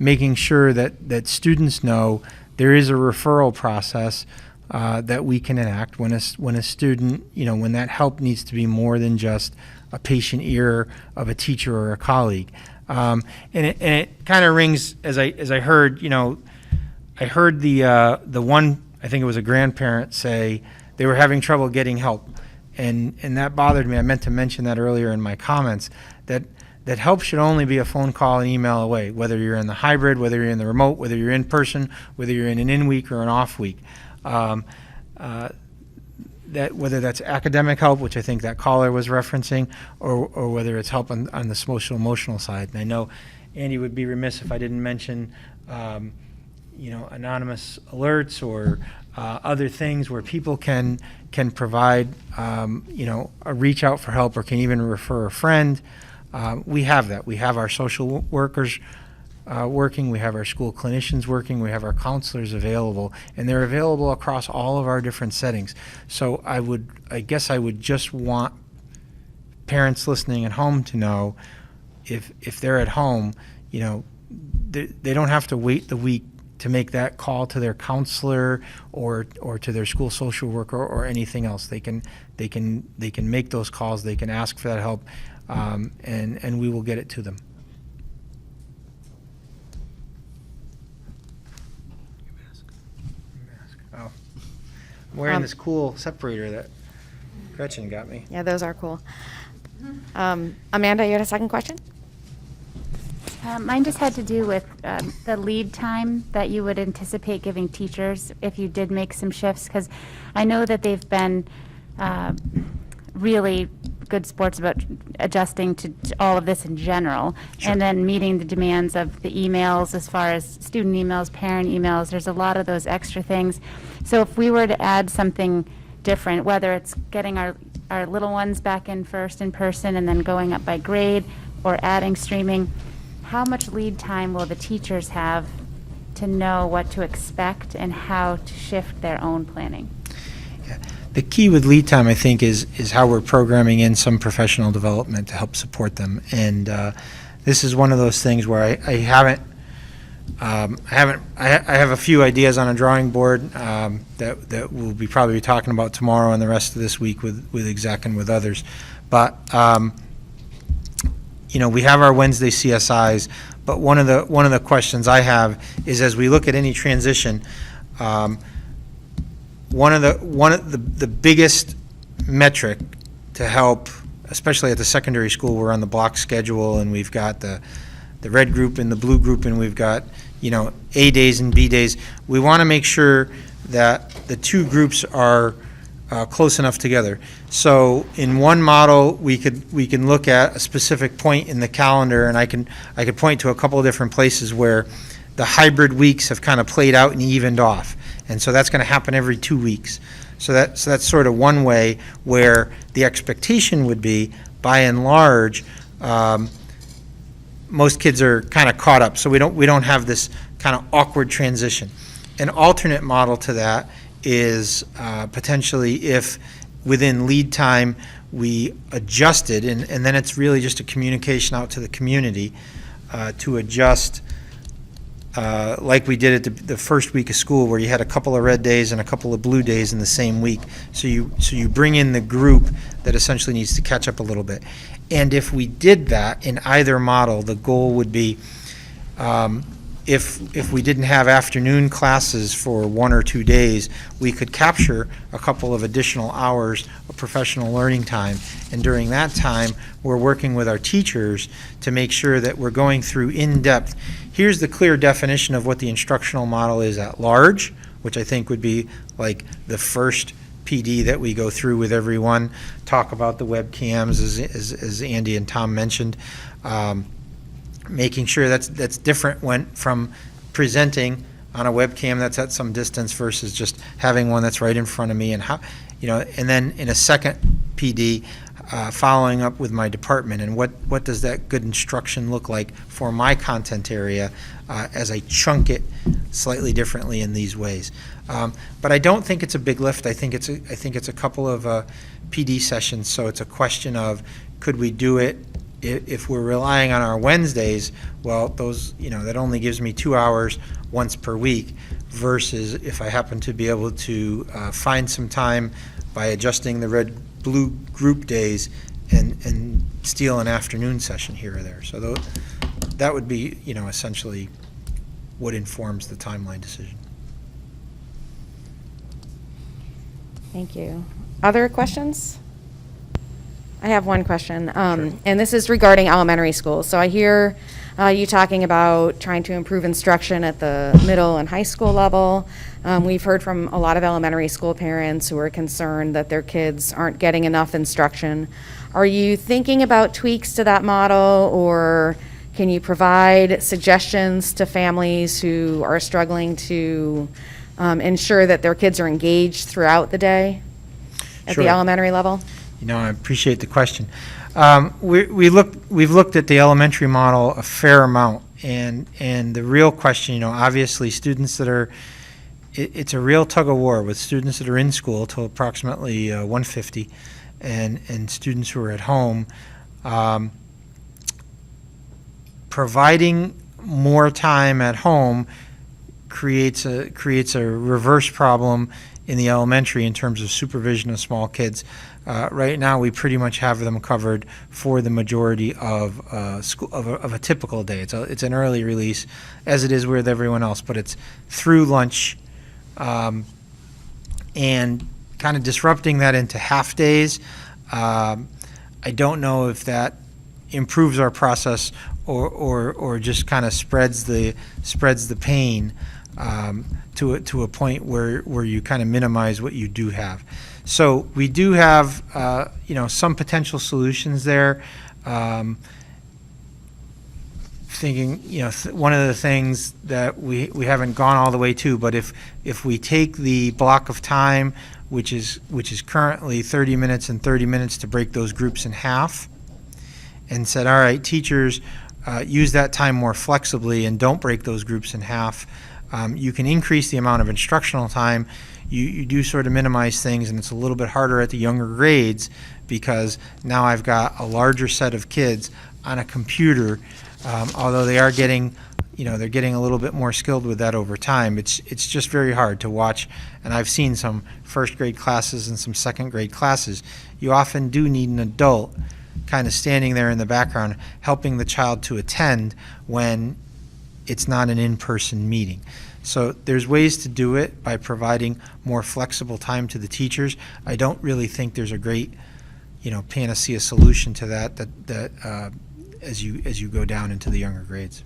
making sure that students know there is a referral process that we can enact when a student, when that help needs to be more than just a patient ear of a teacher or a colleague. And it kind of rings as I heard, I heard the one, I think it was a grandparent, say they were having trouble getting help, and that bothered me. I meant to mention that earlier in my comments, that help should only be a phone call and email away, whether you're in the hybrid, whether you're in the remote, whether you're in person, whether you're in an in-week or an off-week. That whether that's academic help, which I think that caller was referencing, or whether it's help on the social emotional side. And I know Andy would be remiss if I didn't mention, anonymous alerts or other things where people can provide, a reach out for help or can even refer a friend. We have that. We have our social workers working, we have our school clinicians working, we have our counselors available, and they're available across all of our different settings. So I guess I would just want parents listening at home to know if they're at home, they don't have to wait the week to make that call to their counselor or to their school social worker or anything else. They can make those calls, they can ask for that help, and we will get it to them. Oh, I'm wearing this cool separator that Gretchen got me. Yeah, those are cool. Amanda, you had a second question? Mine just had to do with the lead time that you would anticipate giving teachers if you did make some shifts, because I know that they've been really good sports about adjusting to all of this in general, sure, and then meeting the demands of the emails as far as student emails, parent emails. There's a lot of those extra things. So if we were to add something different, whether it's getting our little ones back in first in person and then going up by grade, or adding streaming, how much lead time will the teachers have to know what to expect and how to shift their own planning? Yeah. The key with lead time, I think, is how we're programming in some professional development to help support them. And this is one of those things where I have a few ideas on a drawing board that we'll be probably talking about tomorrow and the rest of this week with exec and with others. But we have our Wednesday CSIs, but one of the questions I have is, as we look at any transition, one of the biggest metric to help, especially at the secondary school, we're on the block schedule and we've got the red group and the blue group, and we've got A days and B days. We want to make sure that the two groups are close enough together. So in one model, we can look at a specific point in the calendar, and I could point to a couple of different places where the hybrid weeks have kind of played out and evened off. And so that's going to happen every 2 weeks. So that's sort of one way where the expectation would be, by and large, most kids are kind of caught up. So we don't have this kind of awkward transition. An alternate model to that is potentially if within lead time we adjusted, and then it's really just a communication out to the community to adjust like we did at the first week of school, where you had a couple of red days and a couple of blue days in the same week. So you bring in the group that essentially needs to catch up a little bit. And if we did that in either model, the goal would be if we didn't have afternoon classes for 1 or 2 days, we could capture a couple of additional hours of professional learning time. And during that time, we're working with our teachers to make sure that we're going through in-depth. Here's the clear definition of what the instructional model is at large, which I think would be like the first PD that we go through with everyone, talk about the webcams, as Andy and Tom mentioned. Making sure that's different from presenting on a webcam that's at some distance versus just having one that's right in front of me, and how, and then in a second PD, following up with my department, and what does that good instruction look like for my content area as I chunk it slightly differently in these ways. But I don't think it's a big lift. I think it's a couple of PD sessions. So it's a question of, could we do it? If we're relying on our Wednesdays, well, those, that only gives me 2 hours once per week, versus if I happen to be able to find some time by adjusting the red-blue group days and steal an afternoon session here or there. So that would be, essentially what informs the timeline decision. Thank you. Other questions? I have one question, and this is regarding elementary schools. So I hear you talking about trying to improve instruction at the middle and high school level. We've heard from a lot of elementary school parents who are concerned that their kids aren't getting enough instruction. Are you thinking about tweaks to that model, or can you provide suggestions to families who are struggling to ensure that their kids are engaged throughout the day at the elementary level? I appreciate the question. We've looked at the elementary model a fair amount, and the real question, obviously students that are, it's a real tug of war with students that are in school till approximately 150, and students who are at home. Providing more time at home creates a reverse problem in the elementary in terms of supervision of small kids. Right now, we pretty much have them covered for the majority of a typical day. It's an early release, as it is with everyone else, but it's through lunch, and kind of disrupting that into half days. I don't know if that improves our process or just kind of spreads the pain to a point where you kind of minimize what you do have. So we do have some potential solutions there. Thinking, one of the things that we haven't gone all the way to, but if we take the block of time, which is currently 30 minutes and 30 minutes, to break those groups in half, and said, all right, teachers, use that time more flexibly and don't break those groups in half. You can increase the amount of instructional time. You do sort of minimize things, and it's a little bit harder at the younger grades because now I've got a larger set of kids on a computer. Although they are getting, they're getting a little bit more skilled with that over time. It's just very hard to watch, and I've seen some first grade classes and some second grade classes. You often do need an adult kind of standing there in the background helping the child to attend when it's not an in-person meeting. So there's ways to do it by providing more flexible time to the teachers. I don't really think there's a great, panacea solution to that as you go down into the younger grades.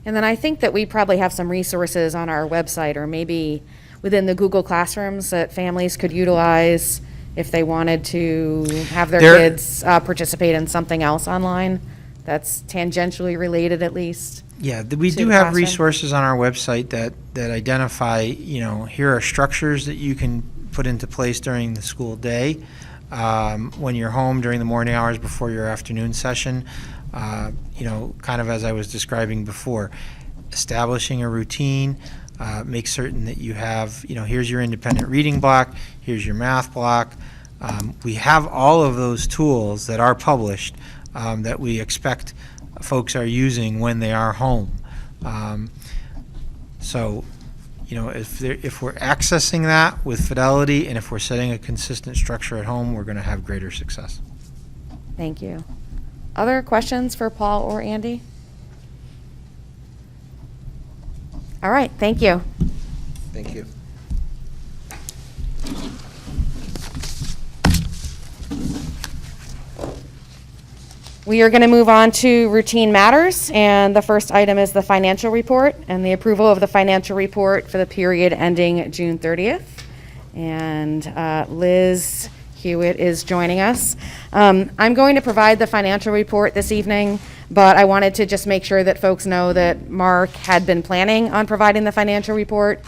And then I think that we probably have some resources on our website, or maybe within the Google Classrooms, that families could utilize if they wanted to have their kids participate in something else online that's tangentially related, at least. Yeah, we to do the have classroom? resources on our website that identify, here are structures that you can put into place during the school day, when you're home during the morning hours before your afternoon session, kind of as I was describing before, establishing a routine, make certain that you have, here's your independent reading block, here's your math block. We have all of those tools that are published that we expect folks are using when they are home. So, if we're accessing that with fidelity and if we're setting a consistent structure at home, we're going to have greater success. Thank you. Other questions for Paul or Andy? All right, thank you. Thank you. We are going to move on to routine matters, and the first item is the financial report and the approval of the financial report for the period ending June 30th. And Liz Hewitt is joining us. I'm going to provide the financial report this evening, but I wanted to just make sure that folks know that Mark had been planning on providing the financial report,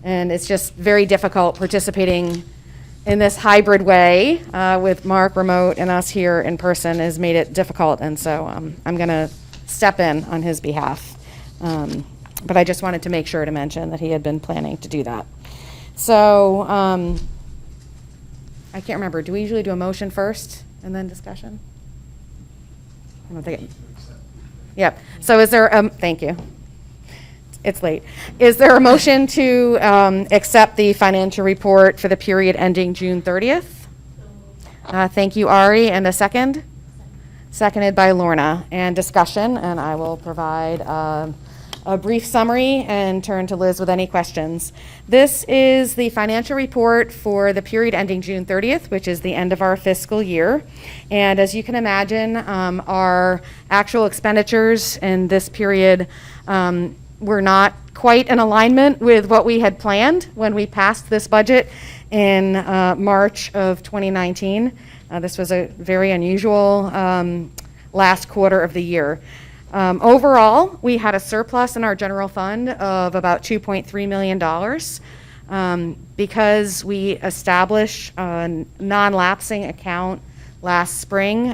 and it's just very difficult participating in this hybrid way with Mark remote and us here in person has made it difficult, and so I'm going to step in on his behalf. But I just wanted to make sure to mention that he had been planning to do that. So I can't remember. Do we usually do a motion first and then discussion? I don't think it. Yep. So is there, thank you. It's late. Is there a motion to accept the financial report for the period ending June 30th? Thank you, Ari. And a second? Seconded by Lorna. And discussion, and I will provide a brief summary and turn to Liz with any questions. This is the financial report for the period ending June 30th, which is the end of our fiscal year. And as you can imagine, our actual expenditures in this period were not quite in alignment with what we had planned when we passed this budget in March of 2019. This was a very unusual last quarter of the year. Overall, we had a surplus in our general fund of about $2.3 million because we established a non-lapsing account last spring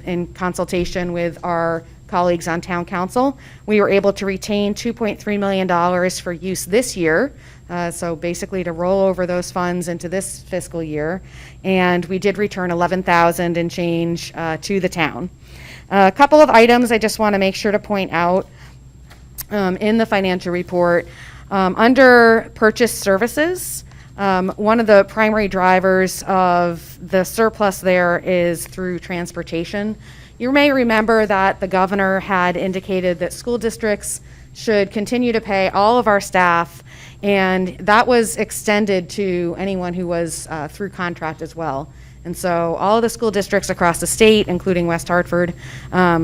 in consultation with our colleagues on town council. We were able to retain $2.3 million for use this year, so basically to roll over those funds into this fiscal year, and we did return $11,000 and change to the town. A couple of items I just want to make sure to point out in the financial report. Under purchase services, one of the primary drivers of the surplus there is through transportation. You may remember that the governor had indicated that school districts should continue to pay all of our staff, and that was extended to anyone who was through contract as well. And so all of the school districts across the state, including West Hartford,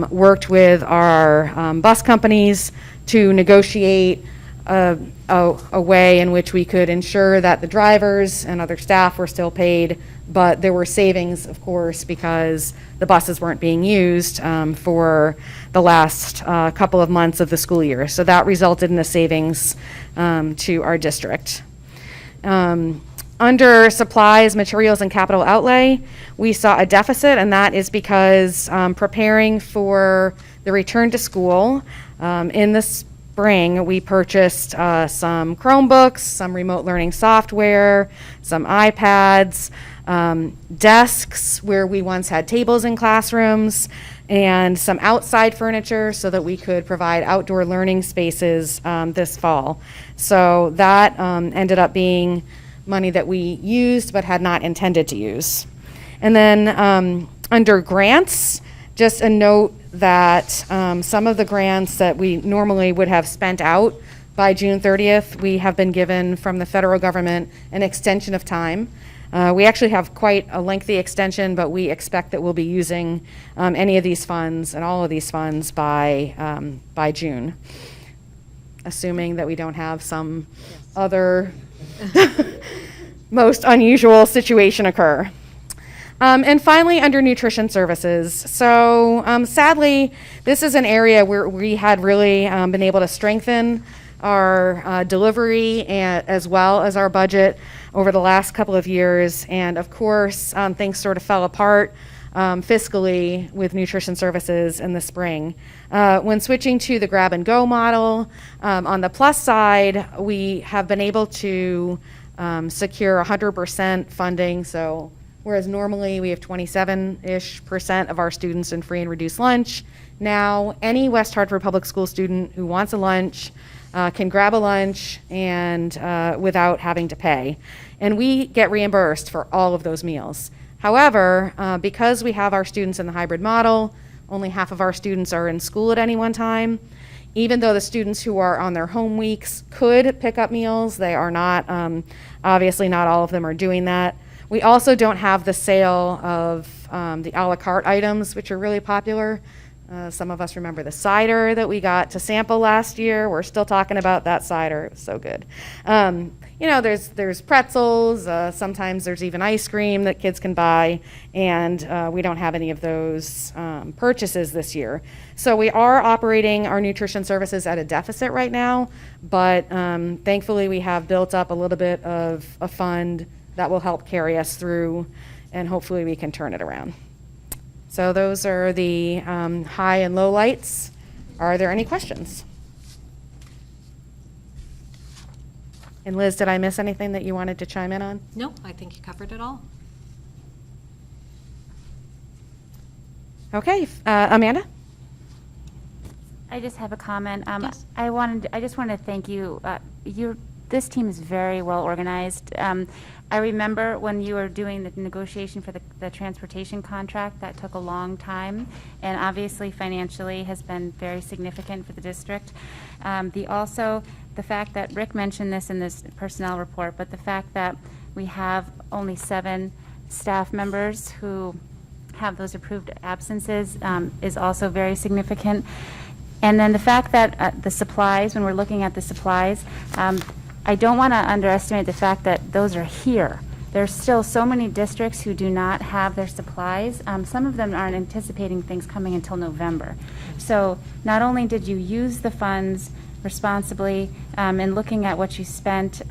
worked with our bus companies to negotiate a way in which we could ensure that the drivers and other staff were still paid, but there were savings, of course, because the buses weren't being used for the last couple of months of the school year. So that resulted in a savings to our district. Under supplies, materials, and capital outlay, we saw a deficit, and that is because preparing for the return to school in the spring, we purchased some Chromebooks, some remote learning software, some iPads, desks where we once had tables in classrooms, and some outside furniture so that we could provide outdoor learning spaces this fall. So that ended up being money that we used but had not intended to use. And then under grants, just a note that some of the grants that we normally would have spent out by June 30th, we have been given from the federal government an extension of time. We actually have quite a lengthy extension, but we expect that we'll be using any of these funds and all of these funds by June, assuming that we don't have some other most unusual situation occur. And finally, under nutrition services. So sadly, this is an area where we had really been able to strengthen our delivery and as well as our budget over the last couple of years. And of course, things sort of fell apart fiscally with nutrition services in the spring. When switching to the grab and go model, on the plus side, we have been able to secure 100% funding. So whereas normally we have 27-ish% of our students in free and reduced lunch, now any West Hartford Public School student who wants a lunch can grab a lunch and without having to pay. And we get reimbursed for all of those meals. However, because we have our students in the hybrid model, only half of our students are in school at any one time. Even though the students who are on their home weeks could pick up meals, they are not, obviously not all of them are doing that. We also don't have the sale of the a la carte items, which are really popular. Some of us remember the cider that we got to sample last year. We're still talking about that cider. It was so good. There's pretzels. Sometimes there's even ice cream that kids can buy, and we don't have any of those purchases this year. So we are operating our nutrition services at a deficit right now, but thankfully we have built up a little bit of a fund that will help carry us through, and hopefully we can turn it around. So those are the high and low lights. Are there any questions? And Liz, did I miss anything that you wanted to chime in on? No, I think you covered it all. Okay, Amanda? I just have a comment. Yes. I just wanted to thank you. This team is very well organized. I remember when you were doing the negotiation for the transportation contract, that took a long time, and obviously financially has been very significant for the district. The fact that Rick mentioned this in this personnel report, but the fact that we have only 7 staff members who have those approved absences is also very significant. And then the fact that the supplies, when we're looking at the supplies, I don't want to underestimate the fact that those are here. There's still so many districts who do not have their supplies. Some of them aren't anticipating things coming until November. So not only did you use the funds responsibly in looking at what you spent,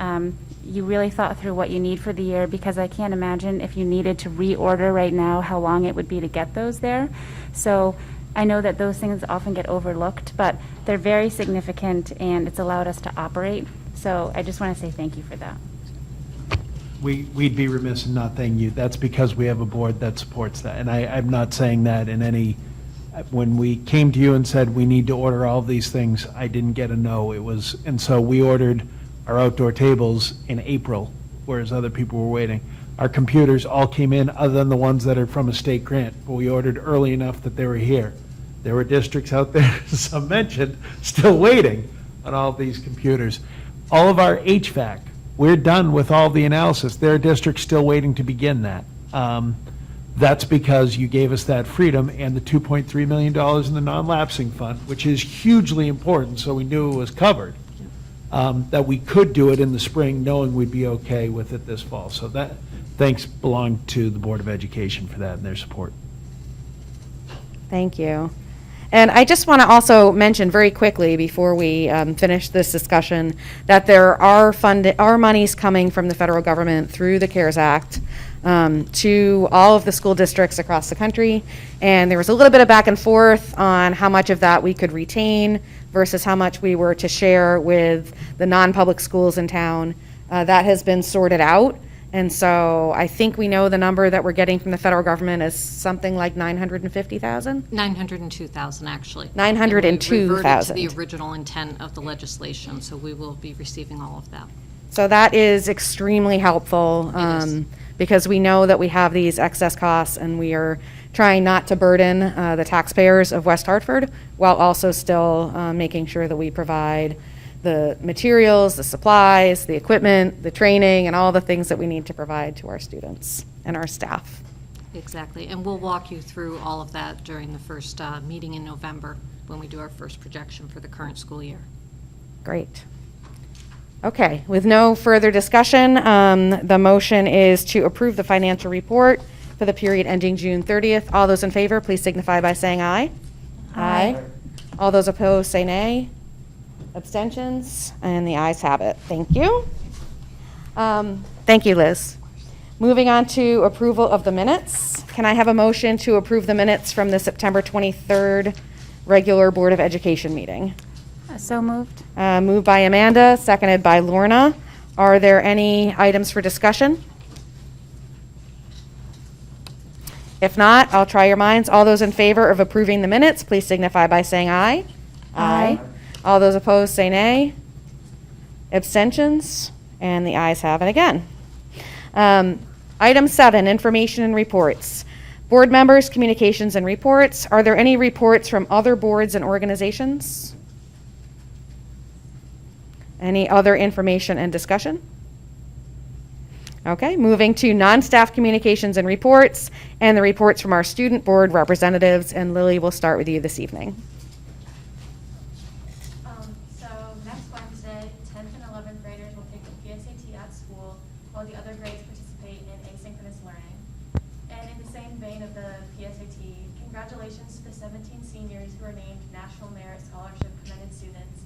you really thought through what you need for the year, because I can't imagine if you needed to reorder right now how long it would be to get those there. So I know that those things often get overlooked, but they're very significant, and it's allowed us to operate. So I just want to say thank you for that. We'd be remiss in not thanking you. That's because we have a board that supports that. And I'm not saying that in any, when we came to you and said we need to order all of these things, I didn't get a no. And so we ordered our outdoor tables in April, whereas other people were waiting. Our computers all came in, other than the ones that are from a state grant, but we ordered early enough that they were here. There were districts out there, some mentioned, still waiting on all of these computers. All of our HVAC, we're done with all the analysis. There are districts still waiting to begin that. That's because you gave us that freedom and the $2.3 million in the non-lapsing fund, which is hugely important, so we knew it was covered, that we could do it in the spring knowing we'd be okay with it this fall. So that thanks belong to the Board of Education for that and their support. Thank you. And I just want to also mention very quickly before we finish this discussion that there are monies coming from the federal government through the CARES Act to all of the school districts across the country. And there was a little bit of back and forth on how much of that we could retain versus how much we were to share with the non-public schools in town. That has been sorted out. And so I think we know the number that we're getting from the federal government is something like 950,000? 902,000, actually. 902,000. And we reverted to the original intent of the legislation, so we will be receiving all of that. So that is extremely helpful because we know that we have these excess costs, and we are trying not to burden the taxpayers of West Hartford while also still making sure that we provide the materials, the supplies, the equipment, the training, and all the things that we need to provide to our students and our staff. Exactly, and we'll walk you through all of that during the first meeting in November when we do our first projection for the current school year. Great. Okay, with no further discussion, the motion is to approve the financial report for the period ending June 30th. All those in favor, please signify by saying aye. Aye. All those opposed, say nay. Abstentions? And the ayes have it. Thank you. Thank you, Liz. Moving on to approval of the minutes. Can I have a motion to approve the minutes from the September 23rd regular Board of Education meeting? So moved. Moved by Amanda, seconded by Lorna. Are there any items for discussion? If not, I'll try your minds. All those in favor of approving the minutes, please signify by saying aye. Aye. All those opposed, say nay. Abstentions? And the ayes have it again. Item 7, information and reports. Board members, communications and reports. Are there any reports from other boards and organizations? Any other information and discussion? Okay, moving to non-staff communications and reports, and the reports from our student board representatives, and Lily will start with you this evening. So next Wednesday, 10th and 11th graders will take the PSAT at school, while the other grades participate in asynchronous learning. And in the same vein of the PSAT, congratulations to the 17 seniors who are named National Merit Scholarship Commended Students,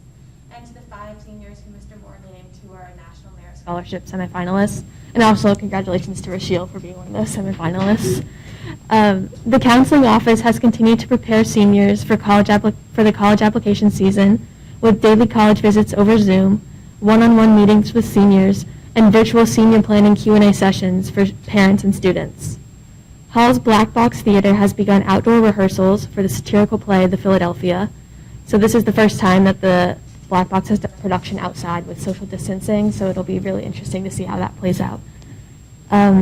and to the 5 seniors who Mr. Moore named who are National Merit Scholarship semifinalists. And also congratulations to Rachelle for being one of those semifinalists. The counseling office has continued to prepare seniors for the college application season with daily college visits over Zoom, one-on-one meetings with seniors, and virtual senior planning Q&A sessions for parents and students. Hall's Black Box Theater has begun outdoor rehearsals for the satirical play The Philadelphia. So this is the first time that the Black Box has done production outside with social distancing, so it'll be really interesting to see how that plays out.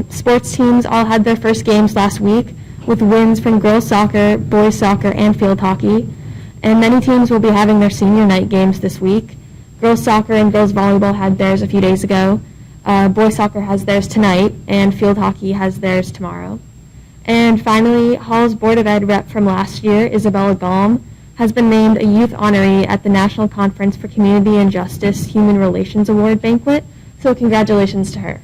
Sports teams all had their first games last week with wins from girls soccer, boys soccer, and field hockey. And many teams will be having their senior night games this week. Girls soccer and girls volleyball had theirs a few days ago. Boys soccer has theirs tonight, and field hockey has theirs tomorrow. And finally, Hall's Board of Ed rep from last year, Isabella Gaum, has been named a youth honoree at the National Conference for Community and Justice Human Relations Award banquet. So congratulations to her.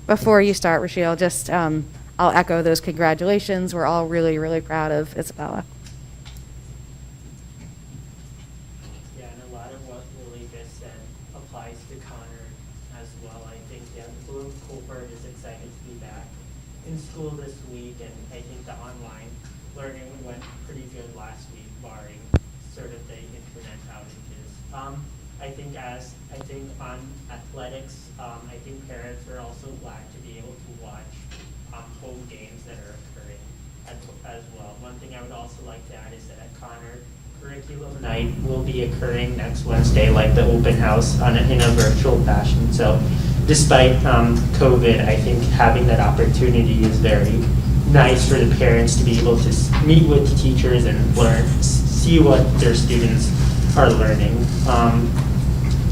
Before you start, Rachelle, just I'll echo those congratulations. We're all really, really proud of Isabella. Yeah, and a lot of what Lily just said applies to Connor as well. I think, yeah, Bloom Cooper is excited to be back in school this week, and I think the online learning went pretty good last week, barring sort of the internet outages. I think on athletics, I think parents are also glad to be able to watch home games that are occurring as well. One thing I would also like to add is that at Connor, curriculum night will be occurring next Wednesday, like the open house in a virtual fashion. So despite COVID, I think having that opportunity is very nice for the parents to be able to meet with the teachers and learn, see what their students are learning.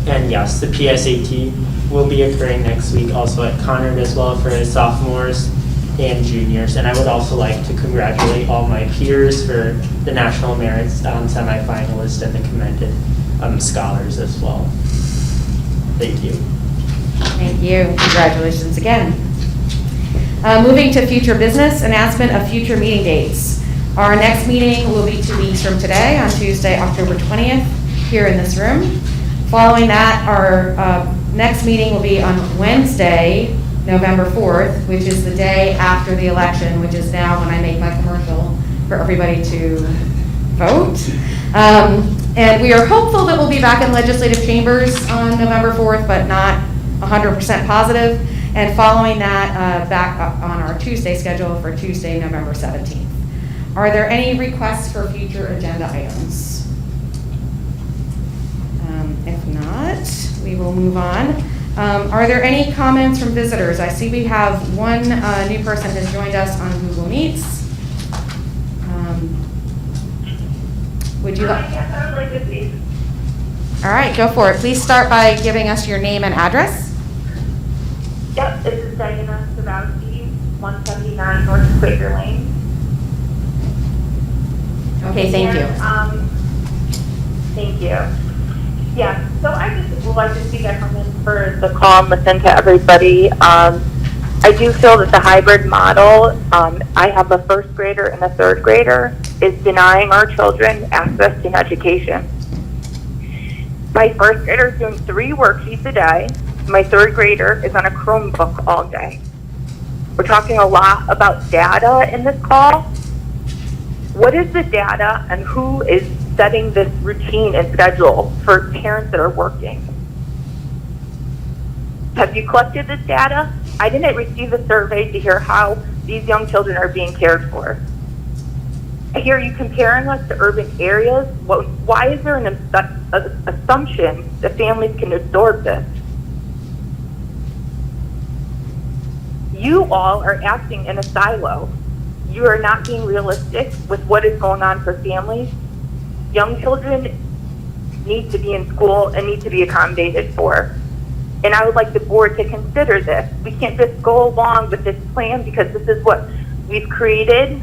And yes, the PSAT will be occurring next week also at Conard as well for sophomores and juniors. And I would also like to congratulate all my peers for the National Merit semifinalists and the commended scholars as well. Thank you. Thank you. Congratulations again. Moving to future business, announcement of future meeting dates. Our next meeting will be 2 weeks from today on Tuesday, October 20th, here in this room. Following that, our next meeting will be on Wednesday, November 4th, which is the day after the election, which is now when I make my commercial for everybody to vote. And we are hopeful that we'll be back in legislative chambers on November 4th, but not 100% positive. And following that, back up on our Tuesday schedule for Tuesday, November 17th. Are there any requests for future agenda items? If not, we will move on. Are there any comments from visitors? I see we have one new person has joined us on Google Meets. Would you like? Yes, I would like to speak. All right, go for it. Please start by giving us your name and address. Yep, this is Diana Savowski, 179 North Quaker Lane. Okay, thank you. Thank you. Yeah, so I just would like to speak. I come in for the call and listen to everybody. I do feel that the hybrid model, I have a first grader and a third grader, is denying our children access to education. My first grader is doing 3 worksheets a day. My third grader is on a Chromebook all day. We're talking a lot about data in this call. What is the data and who is setting this routine and schedule for parents that are working? Have you collected this data? I didn't receive a survey to hear how these young children are being cared for. I hear you comparing us to urban areas. Why is there an assumption that families can absorb this? You all are acting in a silo. You are not being realistic with what is going on for families. Young children need to be in school and need to be accommodated for. And I would like the board to consider this. We can't just go along with this plan because this is what we've created.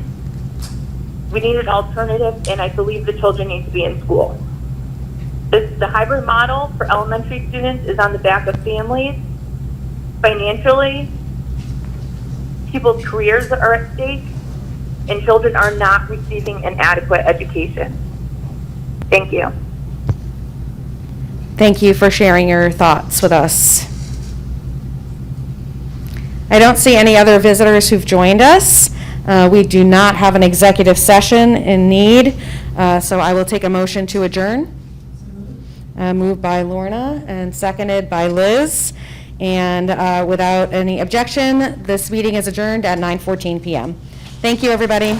We need an alternative, and I believe the children need to be in school. The hybrid model for elementary students is on the back of families. Financially, people's careers are at stake, and children are not receiving an adequate education. Thank you. Thank you for sharing your thoughts with us. I don't see any other visitors who've joined us. We do not have an executive session in need, so I will take a motion to adjourn. Moved by Lorna and seconded by Liz. And without any objection, this meeting is adjourned at 9:14 p.m. Thank you, everybody.